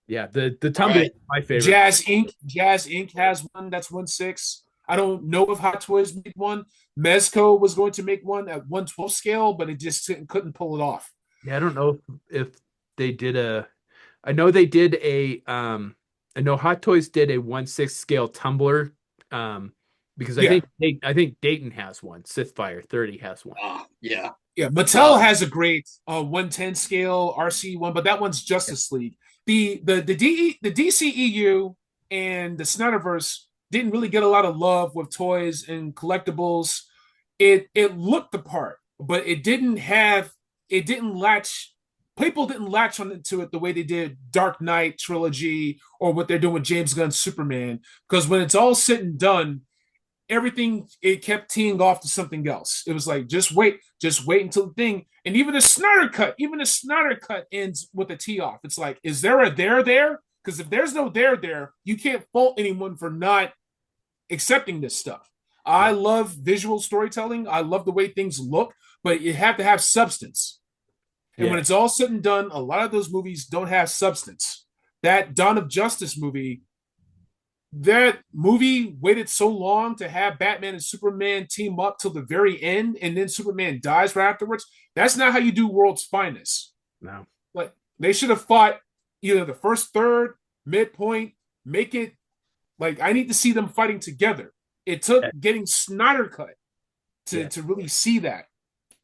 Yeah. The Tumblr Right. is my favorite. Jazz Inc. has one that's 1/6. I don't know if Hot Toys made one. Mezco was going to make one at 1/12 scale, but it just couldn't pull it off. Yeah, I don't know if they did a. I know they did a. I know Hot Toys did a 1/6 scale tumbler. Because Yeah. I think Dayton has one. Sithfire 30 has one. Yeah. Yeah, Mattel has a great 1/10 scale RC one, but that one's Justice League. The DCEU and the Snyderverse didn't really get a lot of love with toys and collectibles. It looked the part, but it didn't latch. People didn't latch onto it the way they did Dark Knight trilogy or what they're doing with James Gunn's Superman. Because when it's all said and done, everything it kept teeing off to something else. It was like just wait until the thing, and even the Snyder cut ends with a tee off. It's like, is there a there? Because if there's no there, you can't fault anyone for not accepting this stuff. I love visual storytelling. I love the way things look, but you have to have substance. And when it's all said and done, a lot of those movies don't have substance. That Dawn of Justice movie, that movie waited so long to have Batman and Superman team up till the very end, and then Superman dies right afterwards. That's not how you do World's Finest. No. Like they should have fought either the first third, midpoint, make it like I need to see them fighting together. It took getting Snyder cut to really see that.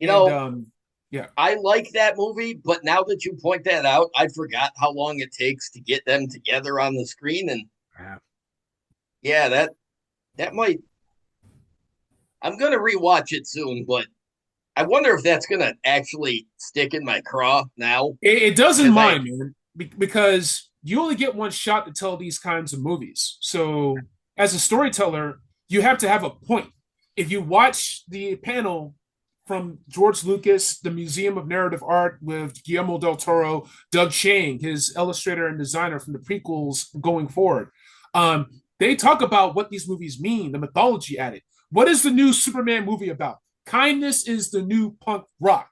Yeah. I like that movie, but now that you point that out, I forgot how long it takes to get them together on the screen, and that might. I'm gonna rewatch it soon, but I wonder if that's gonna actually stick in my craw now. It doesn't mind, man, because you only get one shot to tell these kinds of movies. So as a storyteller, you have to have a point. If you watch the panel from George Lucas, the Museum of Narrative Art with Guillermo del Toro, Doug Chiang, his illustrator and designer from the prequels going forward, they talk about what these movies mean, the mythology at it. What is the new Superman movie about? Kindness is the new punk rock.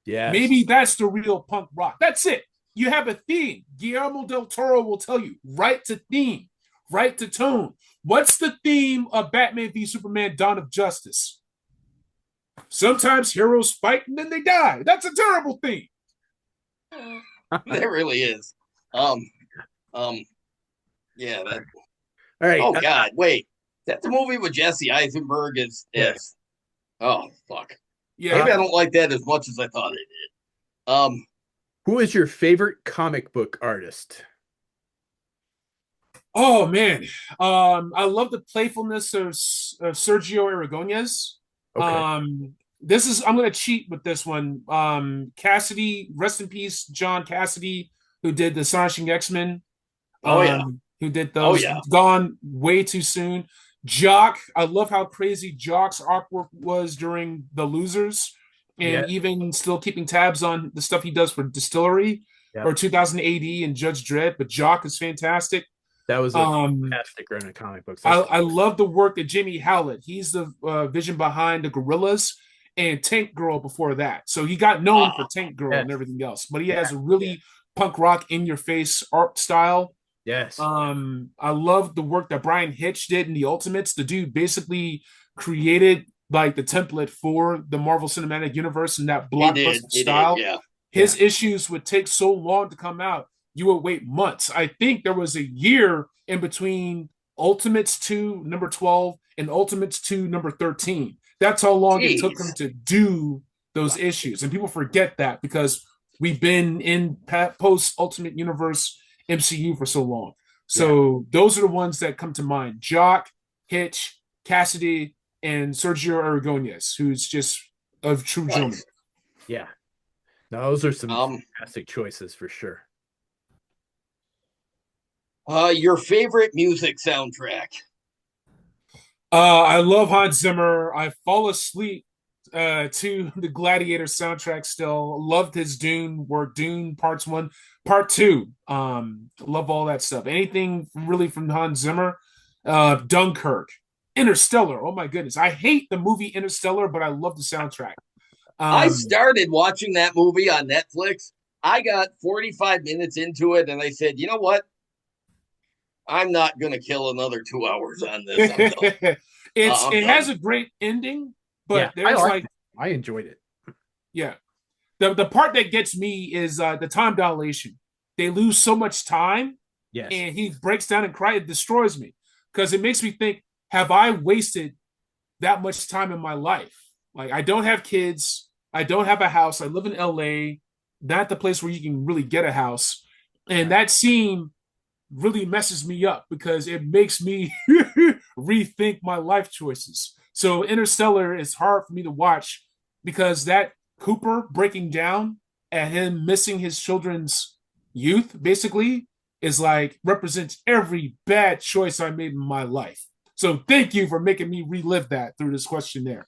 Yeah. Maybe that's the real punk rock. That's it. You have a theme. Guillermo del Toro will tell you, right to theme, right to tone. What's the theme of Batman v Superman Dawn of Justice? Sometimes heroes fight and then they die. That's a terrible theme. That really is. Yeah. That. All right. Oh God, wait. That's the movie with Jesse Eisenberg is. Oh fuck. Yeah. Maybe I don't like that as much as I thought I did. Who is your favorite comic book artist? Oh man, I love the playfulness of Sergio Aragonés. Okay. I'm gonna cheat with this one. Cassidy, rest in peace, John Cassidy, who did the Astonishing X-Men. Who did those? Gone way too soon. Jock, I love how crazy Jock's artwork was during the Losers, and Yeah, even still keeping tabs on the stuff he does for Distillery yep. or 2000 AD and Judge Dredd. But Jock is fantastic. That was a Um, fantastic run of comic books. I love the work that Jamie Howlett. He's the vision behind the Gorillas and Tank Girl before that. So he got known for Ah, Tank Girl and yes, everything else. But he yeah, has a yeah. really punk rock in your face art style. yes, I love the work that Brian Hitch did in the Ultimates. The dude basically created like the template for the Marvel Cinematic Universe in that He did. blockbuster He did. style. Yeah. yeah. His issues would take so long to come out. You would wait months. I think there was a year in between Ultimates 2, number 12, and Ultimates 2, number 13. That's how long it took him Jeez. to do those issues. And people forget that because we've been in post Ultimate Universe MCU for so long. Yeah. So those are the ones that come to mind. Jock, Hitch, Cassidy, and Sergio Aragonés, who's just a true gentleman. Nice. Yeah. No, those are some Um. fantastic choices for sure. Your favorite music soundtrack? I love Hans Zimmer. I fall asleep to the Gladiator soundtrack still. Loved his Dune work, Dune parts one, part two. Love all that stuff. Anything really from Hans Zimmer. Dunkirk, Interstellar. Oh my goodness. I hate the movie Interstellar, but I love the soundtrack. I Um, started watching that movie on Netflix. I got 45 minutes into it, and I said, you know what? I'm not going to kill another 2 hours on this. I'm done. I'm it has done. a great ending, Yeah, but I there's liked like it. I enjoyed it. yeah, the part that gets me is the time dilation. They lose so much time, Yes. and he breaks down and cries. It destroys me because it makes me think: have I wasted that much time in my life? Like I don't have kids, I don't have a house. I live in LA, not the place where you can really get a house. And that scene really messes me up because it makes me rethink my life choices. So Interstellar is hard for me to watch because that Cooper breaking down and him missing his children's youth basically is like represents every bad choice I made in my life. So thank you for making me relive that through this questionnaire.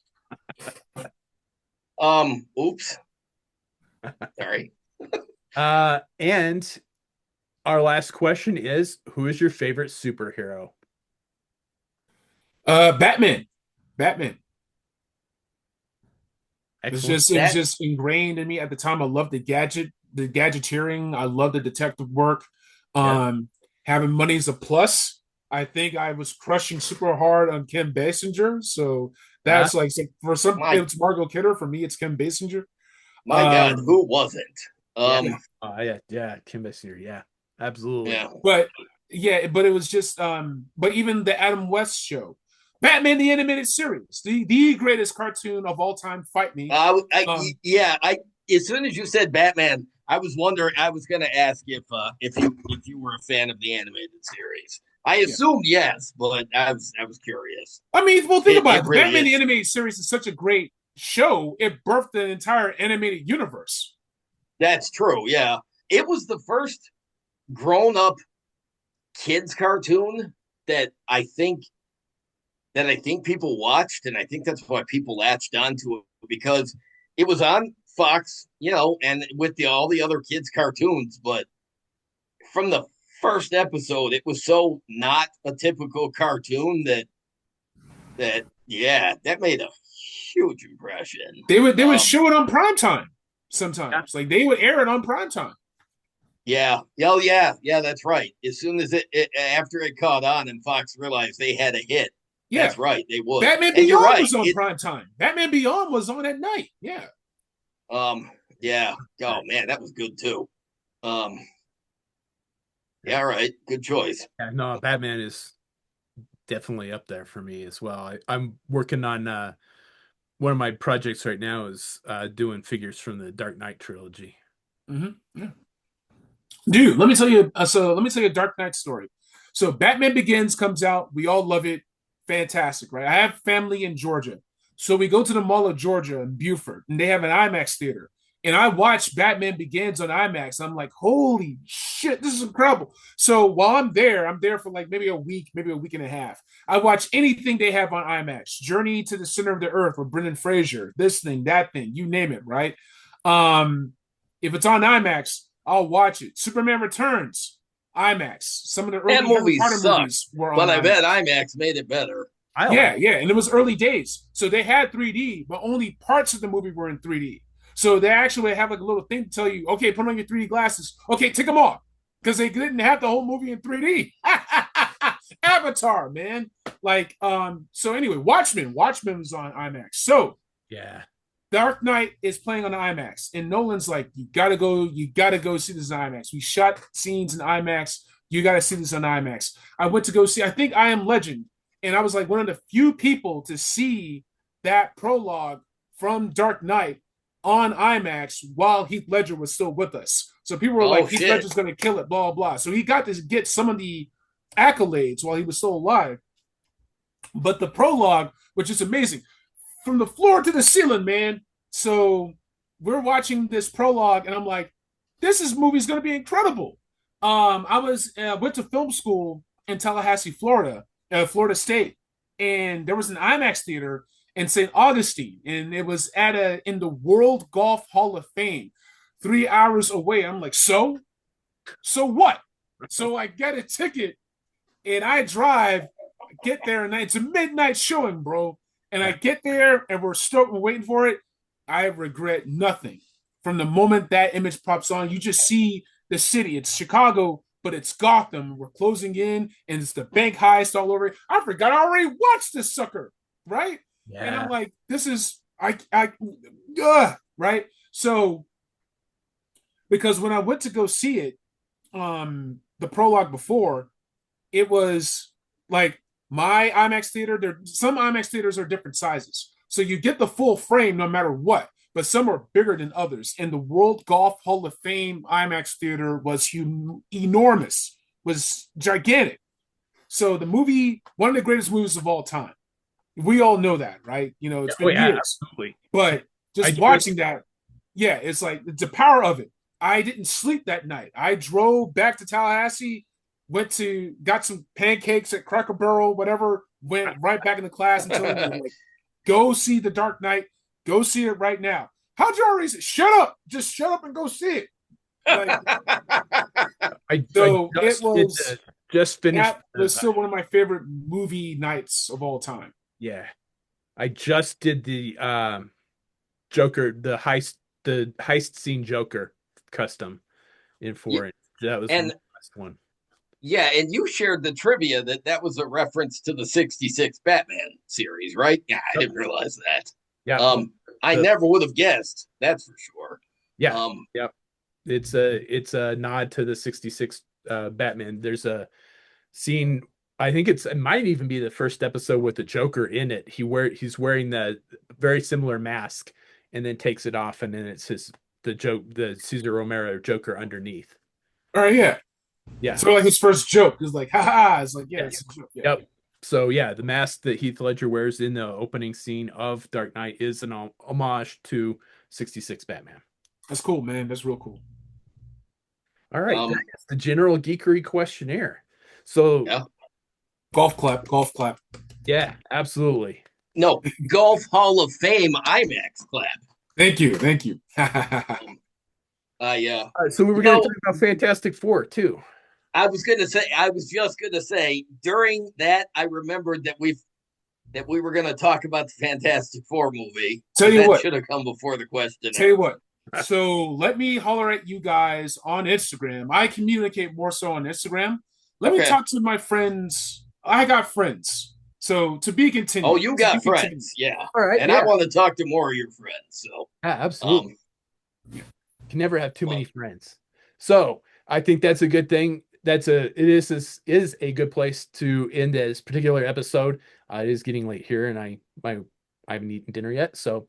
Oops. Sorry. And our last question is, who is your favorite superhero? Batman. Batman. Excellent. It was That just ingrained in me at the time. I loved the gadgeteering. I loved the detective work. Yeah. Having money is a plus. I think I was crushing super hard on Kim Basinger. So Uh, that's like for some my it's Margot Kidder. For me, it's Kim Basinger. my God, Um, who wasn't? yeah. Um, Yeah. Yeah. Kim Basinger. Yeah. Absolutely. yeah. but yeah, but it was just but even the Adam West show, Batman the animated series, the greatest cartoon of all time. Fight me. Um, Yeah. I as soon as you said Batman, I was wondering. I was going to ask if you were a fan of the animated series. I yeah. assumed yes, but I was curious. I mean, well, think about It it. The really Batman the is. animated series is such a great show. It birthed an entire animated universe. That's true. Yeah, it was the first grown up kids cartoon that I think people watched, and I think that's why people latched onto it because it was on Fox, and with all the other kids cartoons. But from the first episode, it was so not a typical cartoon that yeah, that made a huge impression. They would show it on prime time Yeah. sometimes. Like they would air it on prime time. Yeah, yeah, that's right. As soon as it after it caught on and Fox realized they had a hit, Yeah. that's right, they would. Batman And you're Beyond right. was on prime time. Batman Beyond was on at night. Yeah. Um, yeah. Oh man, that was good too. Um, yeah, all right, good choice. Yeah, no, Batman is definitely up there for me as well. I'm working on one of my projects right now is doing figures from the Dark Knight trilogy. Yeah. Dude, let me tell you. Let me tell you a Dark Knight story. So Batman Begins comes out. We all love it. Fantastic, right? I have family in Georgia, so we go to the Mall of Georgia in Buford, and they have an IMAX theater. And I watched Batman Begins on IMAX. I'm like, holy shit, this is incredible. So while I'm there for like maybe a week and a half. I watch anything they have on IMAX. Journey to the Center of the Earth with Brendan Fraser, this thing, that thing, you name it, right? Um, if it's on IMAX, I'll watch it. Superman Returns, IMAX. Some of the That early Harry movie Potter sucked, movies were on but I IMAX. bet IMAX made it better. I Yeah, like. yeah, and it was early days, so they had 3D, but only parts of the movie were in 3D. So they actually have like a little thing to tell you, okay, put on your 3D glasses. Okay, take them off because they didn't have the whole movie in 3D. Avatar, man. Like, so anyway, Watchmen was on IMAX. So Yeah. Dark Knight is playing on IMAX, and Nolan's like, you gotta go see this in IMAX. We shot scenes in IMAX. You gotta see this on IMAX. I went to go see, I think I Am Legend, and I was like one of the few people to see that prologue from Dark Knight on IMAX while Heath Ledger was still with us. So people were Oh like, Heath shit! Ledger's gonna kill it, blah blah. So he got to get some of the accolades while he was still alive. But the prologue, which is amazing, from the floor to the ceiling, man. So we're watching this prologue, and I'm like, this movie's gonna be incredible. I went to film school in Tallahassee, Florida, Florida State, and there was an IMAX theater in St. Augustine, and it was in the World Golf Hall of Fame, 3 hours away. I'm like, so what? So I get a ticket and I drive, get there, and it's a midnight showing, bro. And I get there, and we're waiting for it. I regret nothing. From the moment that image pops on, you just see the city. It's Chicago, but it's Gotham. We're closing in, and it's the bank heist all over. I forgot I already watched this sucker, right? And I'm Yeah. like, this is right. So because when I went to go see it, the prologue before, it was like my IMAX theater. Some IMAX theaters are different sizes, so you get the full frame no matter what. But some are bigger than others. And the World Golf Hall of Fame IMAX theater was enormous, was gigantic. So the movie, one of the greatest movies of all time. We all know that, right? You know, it's Oh been yeah, years, absolutely. but I just do. watching that, yeah, it's like it's the power of it. I didn't sleep that night. I drove back to Tallahassee, got some pancakes at Cracker Barrel, whatever, went right back into class and told me, like, go see The Dark Knight, go see it right now. How'd you already say, shut up? Just shut up and go see it. Like, so it was just finished. that was still one of my favorite movie nights of all time. Yeah, I just did the Joker, the heist scene Joker custom in Yeah, four inch. That was the and last one. yeah, and you shared the trivia that was a reference to the '66 Batman series, right? Yeah, I Yep. didn't realize that. Yeah, I the, never would have guessed. That's for sure. yeah, Um, yeah. It's a nod to the '66 Batman. There's a scene. I think it might even be the first episode with the Joker in it. He's wearing the very similar mask, and then takes it off, and then it's the Cesar Romero Joker underneath. All right, yeah. Yeah. So like his first joke is like, haha. It's like, yeah, Yeah. it's a joke. Yeah, Yep. So yeah, the mask that Heath Ledger wears in the opening scene of Dark Knight is an homage to '66 Batman. that's cool, man. That's real cool. All right, that um, is the General Geekery Questionnaire. So yeah. Golf clap, golf clap. yeah, absolutely. No, Golf Hall of Fame IMAX clap. Thank you, thank you. I So we were you going to know, talk about Fantastic Four too. I was just gonna say during that I remembered that we were gonna talk about the Fantastic Four movie. Tell you That what. should have come before the question. Tell you what. So let me holler at you guys on Instagram. I communicate more so on Instagram. Let me Okay. talk to my friends. I got friends. So to be continued. Oh, you got friends, yeah. All right, And yeah, I want to talk to more of your friends. So, absolutely. um, Can never have too well, many friends. So I think that's a good thing. It is a good place to end this particular episode. It is getting late here, and I haven't eaten dinner yet. So,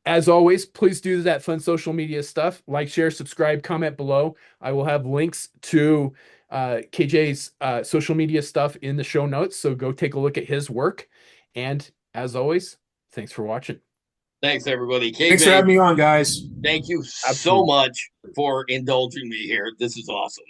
as always, please do that fun social media stuff. Like, share, subscribe, comment below. I will have links to KJ's social media stuff in the show notes. So go take a look at his work. And as always, thanks for watching. Thanks, everybody. Thanks for KJ, having me on, guys. thank you so Absolutely. much for indulging me here. This is awesome.